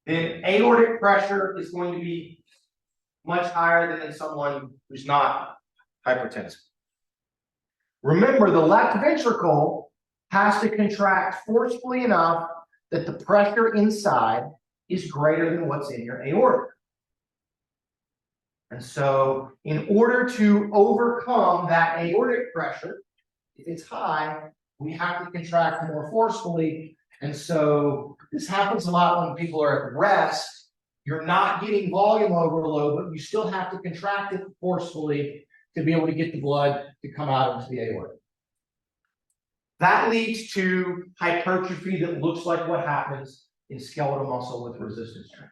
then aortic pressure is going to be much higher than in someone who's not hypertensive. Remember, the left ventricle has to contract forcefully enough that the pressure inside is greater than what's in your aorta. And so, in order to overcome that aortic pressure, if it's high, we have to contract more forcefully. And so, this happens a lot when people are at rest. You're not getting volume overload, but you still have to contract it forcefully to be able to get the blood to come out into the aorta. That leads to hypertrophy that looks like what happens in skeletal muscle with resistance training,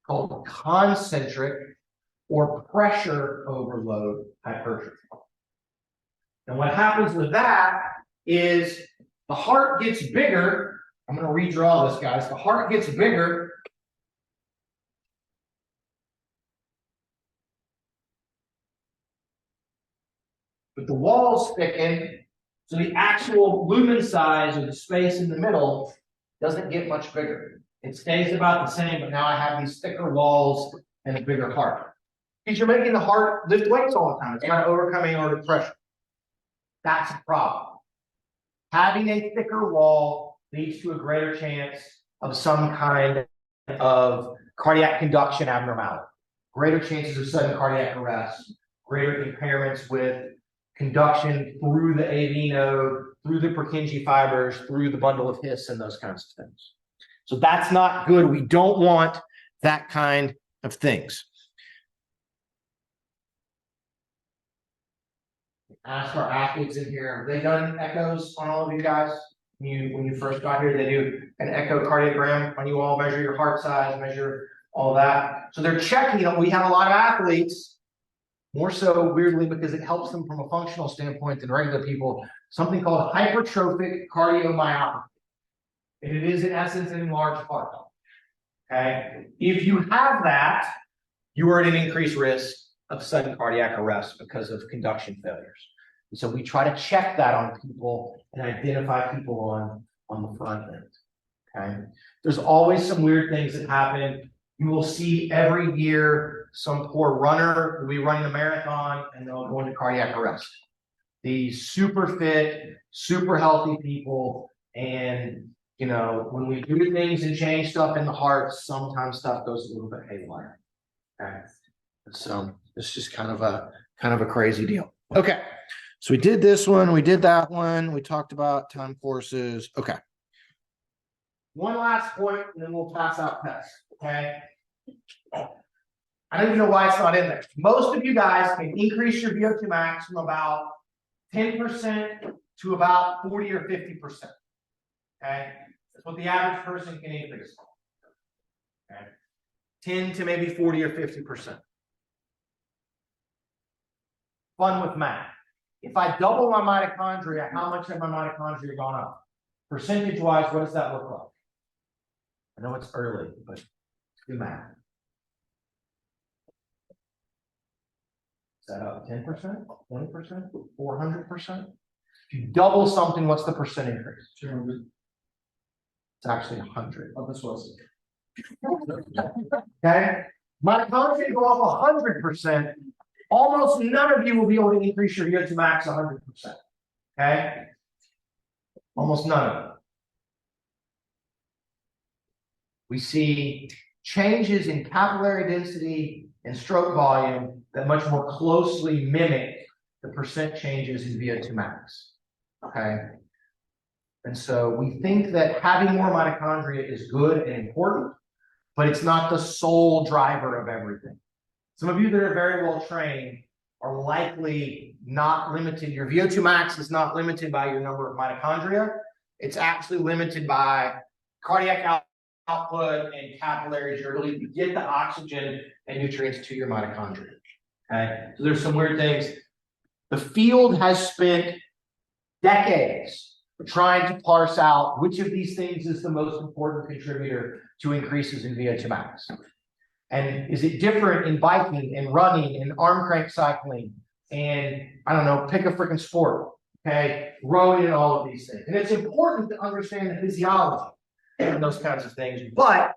called concentric or pressure overload hypertrophy. And what happens with that is the heart gets bigger. I'm going to redraw this, guys. The heart gets bigger. But the walls thicken, so the actual lumen size or the space in the middle doesn't get much bigger. It stays about the same, but now I have these thicker walls and a bigger heart. Because you're making the heart lift weights all the time. It's got to overcome aortic pressure. That's a problem. Having a thicker wall leads to a greater chance of some kind of cardiac conduction abnormality, greater chances of sudden cardiac arrest, greater impairments with conduction through the AV node, through the Purkinje fibers, through the bundle of His, and those kinds of things. So that's not good. We don't want that kind of things. Ask our athletes in here, have they done echoes on all of you guys? When you first got here, they do an echocardiogram on you all, measure your heart size, measure all that. So they're checking. We have a lot of athletes, more so weirdly because it helps them from a functional standpoint than regular people, something called hypertrophic cardiomyopathy. And it is in essence an enlarged heart. Okay. If you have that, you are at an increased risk of sudden cardiac arrest because of conduction failures. And so we try to check that on people and identify people on the front end. Okay. There's always some weird things that happen. You will see every year some poor runner will be running a marathon and they'll go into cardiac arrest. These super fit, super healthy people, and when we do things and change stuff in the heart, sometimes stuff goes a little bit haywire. Okay. So it's just kind of a crazy deal. Okay. So we did this one, we did that one, we talked about time courses. Okay. One last point, and then we'll pass out tests. Okay. I don't even know why it's not in there. Most of you guys can increase your VO2 max from about 10% to about 40 or 50%. Okay. That's what the average person can increase. Okay. 10 to maybe 40 or 50%. Fun with math. If I double my mitochondria, how much have my mitochondria gone up? Percentage-wise, what does that look like? I know it's early, but do math. Is that up 10%, 20%, 400%? If you double something, what's the percent increase? 200. It's actually 100. Oh, this was okay. Mitochondria go up 100%. Almost none of you will be able to increase your VO2 max 100%. Okay? Almost none of them. We see changes in capillary density and stroke volume that much more closely mimic the percent changes in VO2 max. Okay? And so we think that having more mitochondria is good and important, but it's not the sole driver of everything. Some of you that are very well trained are likely not limited. Your VO2 max is not limited by your number of mitochondria. It's actually limited by cardiac output and capillaries, your ability to get the oxygen and nutrients to your mitochondria. Okay, so there's some weird things. The field has spent decades trying to parse out which of these things is the most important contributor to increases in VO2 max. And is it different in biking and running and arm crank cycling and I don't know, pick a freaking sport, okay, rowing and all of these things. And it's important to understand the physiology and those kinds of things, but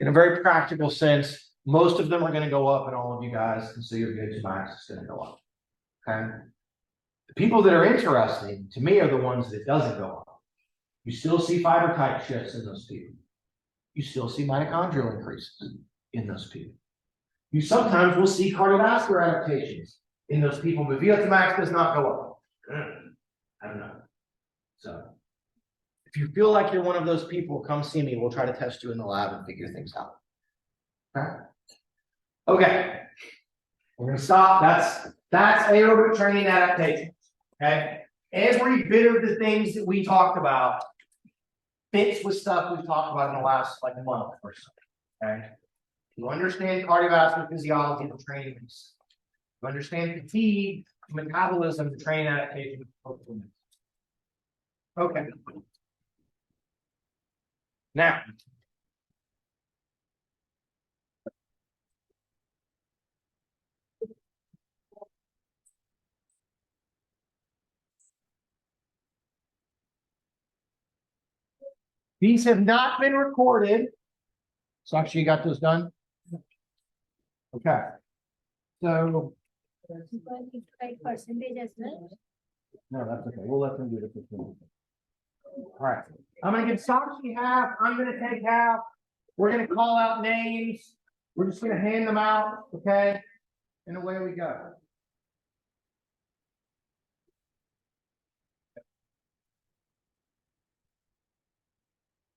in a very practical sense, most of them are going to go up, and all of you guys can see your VO2 max is going to go up. Okay. The people that are interesting to me are the ones that doesn't go up. You still see fiber type shifts in those people. You still see mitochondrial increases in those people. You sometimes will see cardiovascular adaptations in those people, but VO2 max does not go up. I don't know. So if you feel like you're one of those people, come see me. We'll try to test you in the lab and figure things out. Okay. Okay. We're gonna stop. That's aerobic training adaptations. Okay. Every bit of the things that we talked about fits with stuff we've talked about in the last like month or so. Okay. You understand cardiovascular physiology, the training. You understand fatigue, metabolism, the training adaptation. Okay. Now, these have not been recorded. Sakshi, you got those done? Okay. So, percentage as well. no, that's okay. We'll let them do it. All right. I'm going to give Sakshi half. I'm going to take half. We're going to call out names. We're just going to hand them out. Okay. And away we go.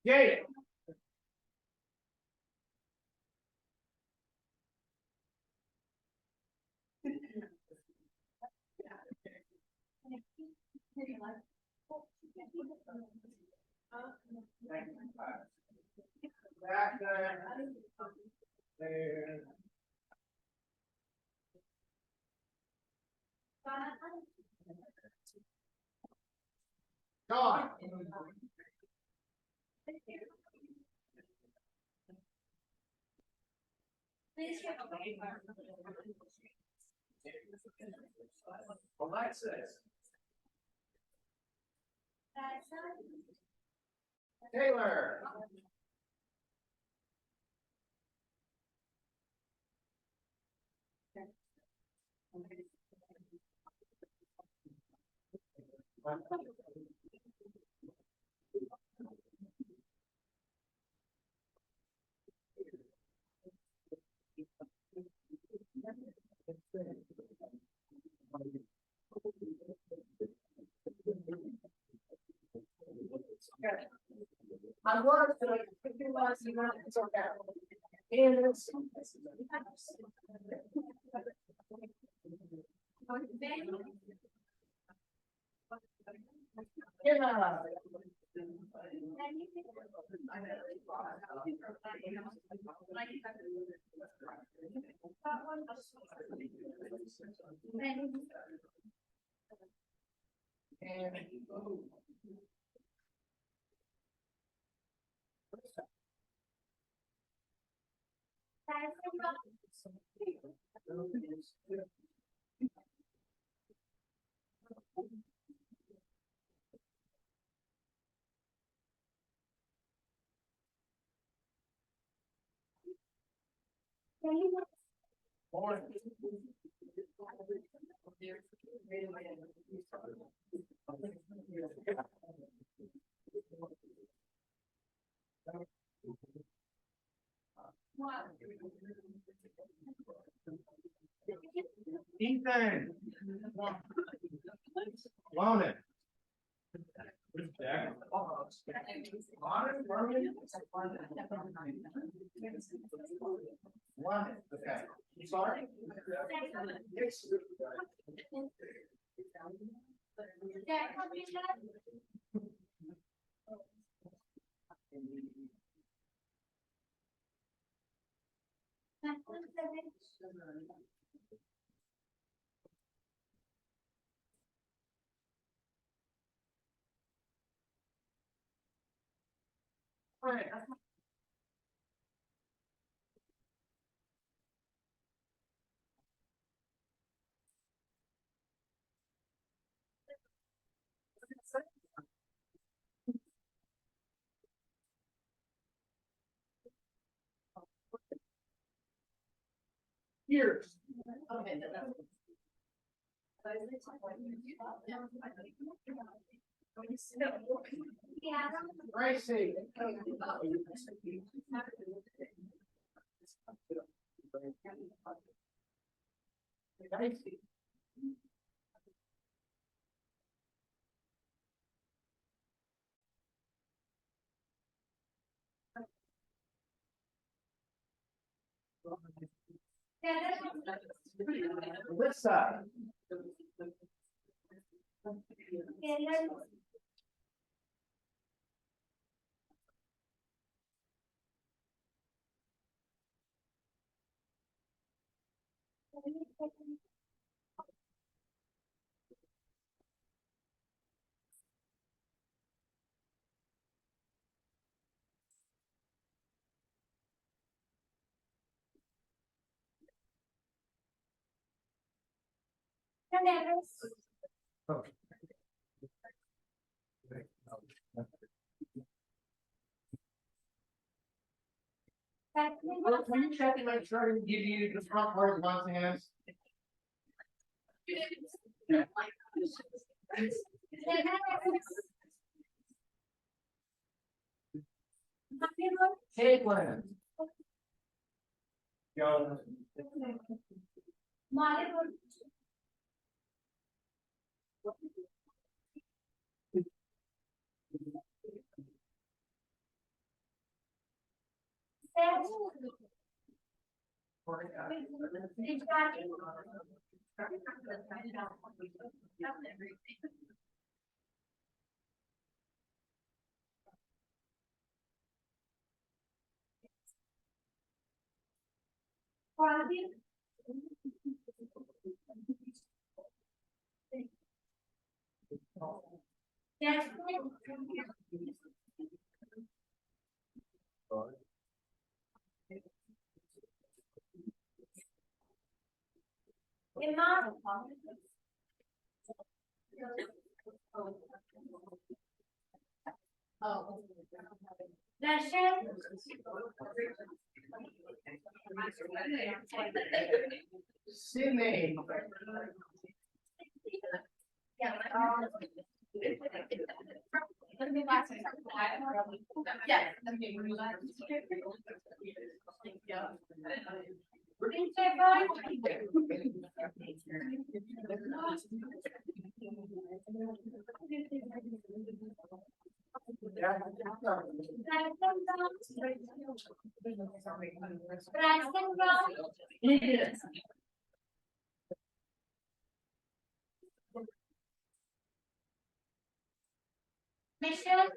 Jay. Back there. There. John. Alexis. Taylor. I work for like 15 months, you know, it's okay. And it's. Yeah. Ethan. Loan it. Okay. Sorry. Years. Gracie. This side. Can you check and make sure to give you the front part of my hands? Caitlin. Go. Sydney. Michelle.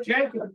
Jacob.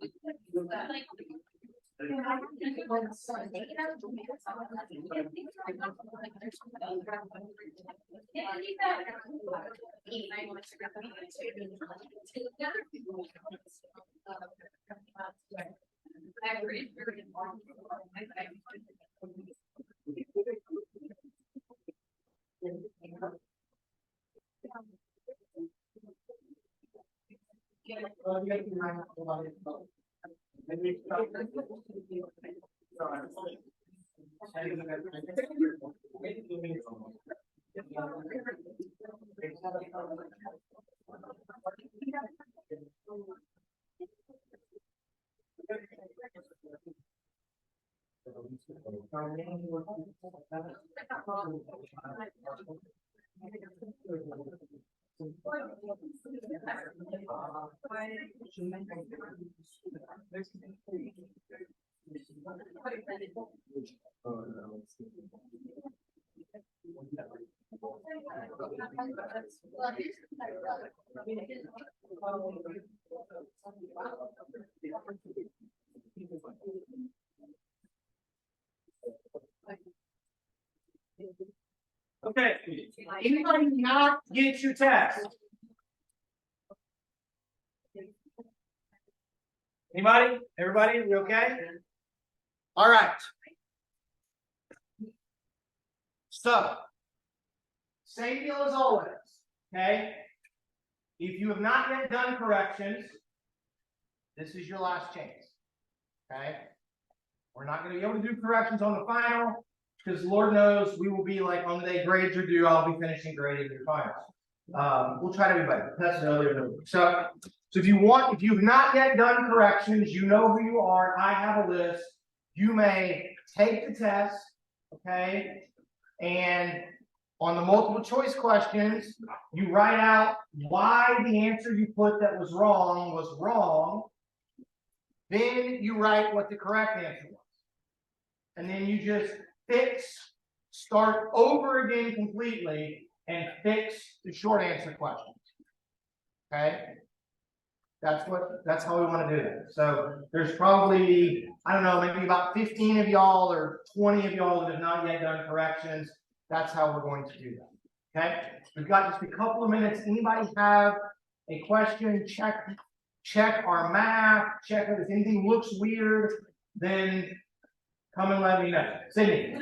Okay, anybody not get your test? Anybody? Everybody? We okay? All right. So, same deal as always. Okay. If you have not yet done corrections, this is your last chance. Okay. We're not going to be able to do corrections on the final because Lord knows we will be like on the day grades are due. I'll be finishing grading your finals. We'll try to be better. That's another. So if you've not yet done corrections, you know who you are. I have a list. You may take the test, okay, and on the multiple choice questions, you write out why the answer you put that was wrong. Then you write what the correct answer was. And then you just start over again completely, and fix the short answer questions. Okay? That's how we want to do it. So there's probably, I don't know, maybe about 15 of y'all or 20 of y'all that have not yet done corrections. That's how we're going to do that. Okay? We've got just a couple of minutes. Anybody have a question? Check our math. Check if anything looks weird, then come and let me know. Sydney.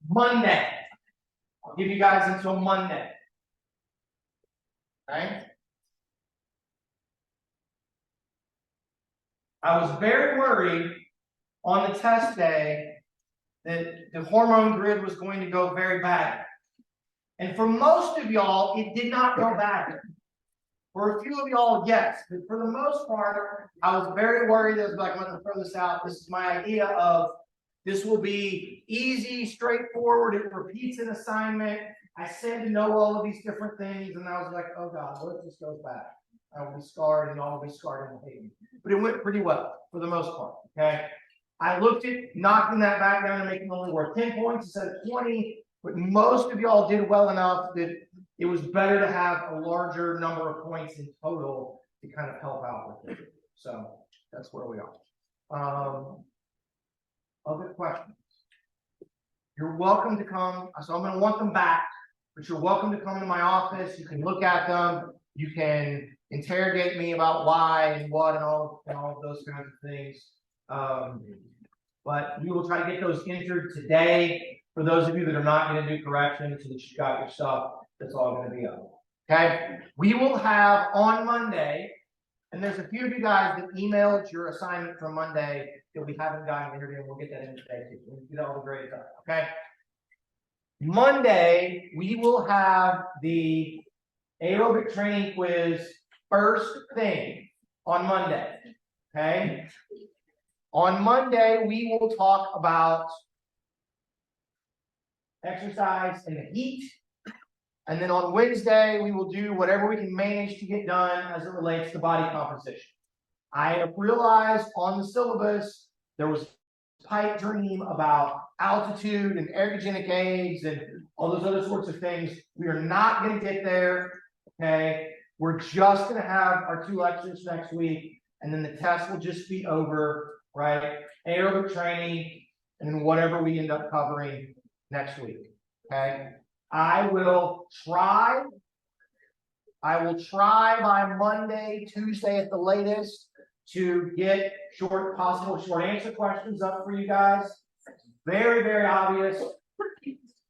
Monday. I'll give you guys until Monday. Okay? I was very worried on the test day that the hormone grid was going to go very bad. And for most of y'all, it did not go bad. For a few of y'all, yes. But for the most part, I was very worried. I was like, I'm going to throw this out. This is my idea of this will be easy, straightforward. It repeats an assignment. I said to know all of these different things, and I was like, oh God, what if this goes bad? I will be scarred, and y'all will be scarred and hate me. But it went pretty well for the most part. Okay. I looked at knocking that back down and making it only worth 10 points instead of 20. But most of y'all did well enough that it was better to have a larger number of points in total to kind of help out with it. So that's where we are. Other questions? You're welcome to come. So I'm going to want them back, but you're welcome to come to my office. You can look at them. You can interrogate me about why and what and all of those kinds of things. But we will try to get those entered today. For those of you that are not going to do corrections, so that you've got your stuff, that's all going to be up. Okay? We will have on Monday, and there's a few of you guys that emailed your assignment from Monday that we haven't gotten entered in. We'll get that in today too. We'll get all the grades up. Okay? Monday, we will have the aerobic training quiz first thing on Monday. Okay? On Monday, we will talk about exercise in the heat. And then on Wednesday, we will do whatever we can manage to get done as it relates to body composition. I have realized on the syllabus, there was a pipe dream about altitude and ergogenic aids and all those other sorts of things. We are not going to get there. Okay. We're just going to have our 2 lectures next week. and then the test will just be over, right? Aerobic training, and then whatever we end up covering next week. Okay. I will try by Monday, Tuesday at the latest to get possible short answer questions up for you guys. Very, very obvious.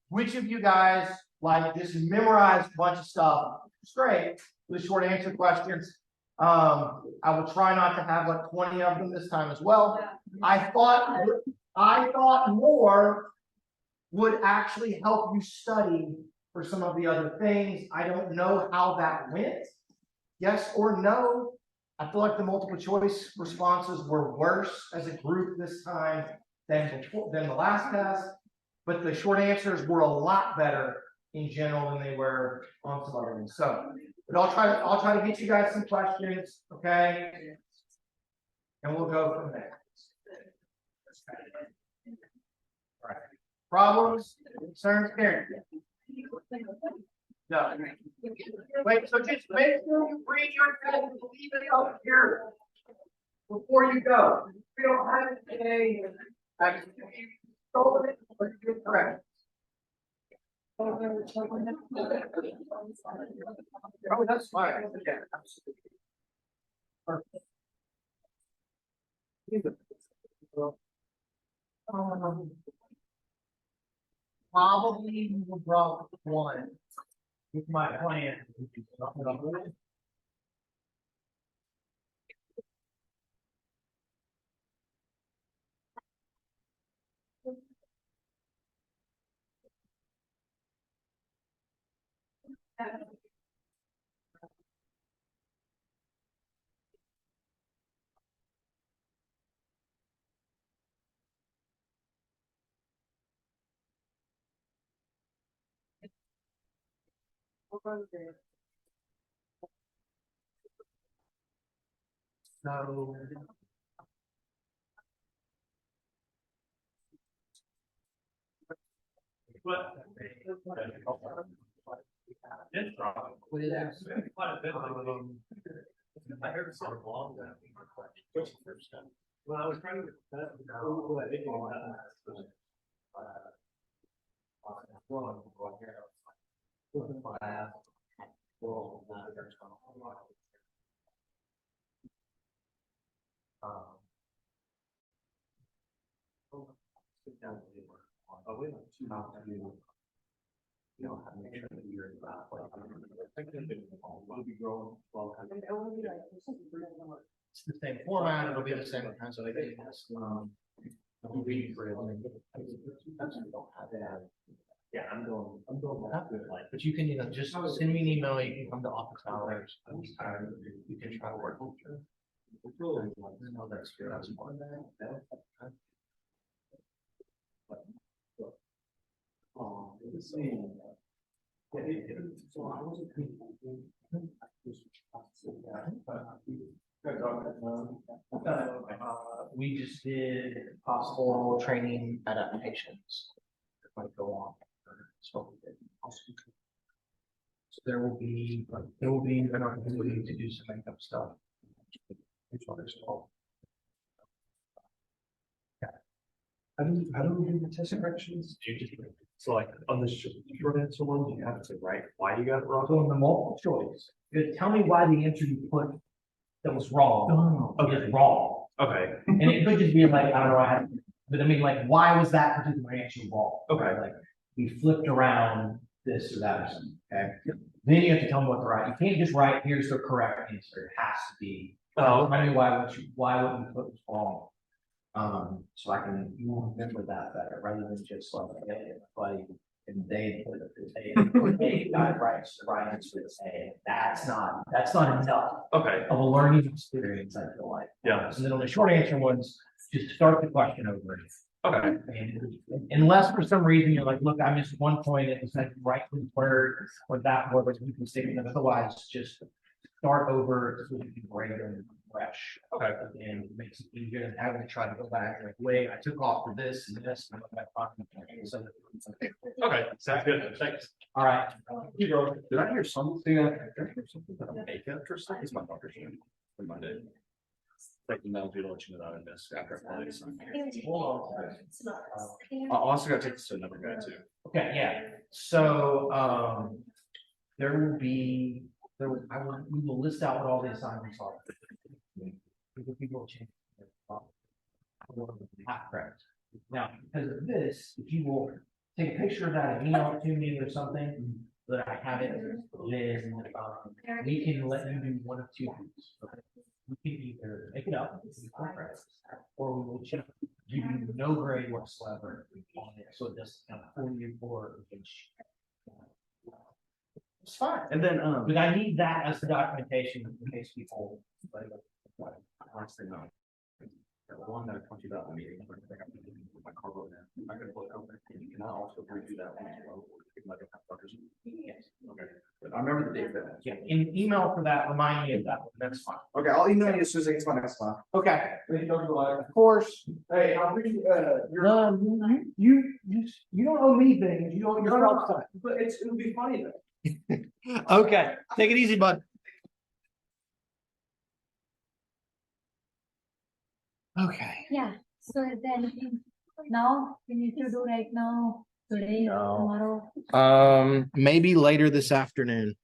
Which of you guys like just memorized a bunch of stuff? It's great with short answer questions. I will try not to have like 20 of them this time as well. I thought more would actually help you study for some of the other things. I don't know how that went. Yes or no. I feel like the multiple choice responses were worse as a group this time than the last test, but the short answers were a lot better in general than they were on some other ones. So, but I'll try to get you guys some questions, okay? And we'll go from there. All right. Problems, concerns, parents? No. Wait, so just make sure you read your test and leave it up here before you go. If you don't have it today, you stole it, but you're correct. Oh, that's fine. Okay. Perfect. Probably will drop one with my plan. So what is that? I heard it sort of long that. Well, I was trying to. We have two not to do. You know, how to make sure that you're in that. We'll be growing. It's the same format, it'll be the same kind of thing. Yeah, I'm going good. Like, But you can, just send me an email, you can come to office hours, you can try to work with you. No, that's good, that's one. We just did possible training adaptations that might go on. So there will be an opportunity to do some makeup stuff. How do we do the test corrections? Do you just, so like on the short answer one, do you have to write why you got it wrong? So in the multiple choice, tell me why the answer you put that was wrong is wrong. Okay. And it could just be like, I don't know, but I mean, like, why was that particular answer wrong? Okay. Like, we flipped around this or that or something, okay? Then you have to tell me what the right, you can't just write, here's the correct answer. It has to be, tell me why would you put this wrong? So I can remember that better rather than just like, hey, everybody, and they put A guy writes the right answer to say, that's not enough. Okay. Of a learning experience, I feel like. Yeah. So then on the short answer ones, just start the question over. Okay. And unless for some reason you're like, look, I missed one point, it was like right word or that word, which we can stick in. Otherwise, just start over so you can grade and fresh. Okay. And it makes it easier than having to try to go back like, wait, I took off for this and this. And so, Okay. Sounds good. Thanks. all right. You go. Did I hear something? Did I hear something about makeup or something? It's my doctor's name for Monday. Like email you to let you know that I missed after I played. I Uh, also got to take this to another guy too. Okay, yeah, so, there will be, we will list out what all the assignments are. People will change. Correct. Now, because of this, if you will take a picture of that and email it to me or something, so that I have it, then, we can let you do one of two things. We can either make it up, or we will give you no grade whatsoever on it, so it doesn't kind of pull you for each. It's fine. And then, But I need that as the documentation in case people. last thing, the one that I talked to you about in the meeting, I think my car broke down. I could pull it out there. Can I also redo that one as well? Yes. Okay, but I remember the date for that. Yeah, in email for that, remind me of that, that's fine. Okay, I'll email you as soon as I get to my next spot. Okay, Of of course. Hey, I'll read, You don't owe me things, you owe yourself time. but it'll be funny though. Okay, take it easy, bud. Okay. Yeah, so then now we need to do right now, today or No. tomorrow. Maybe later this afternoon.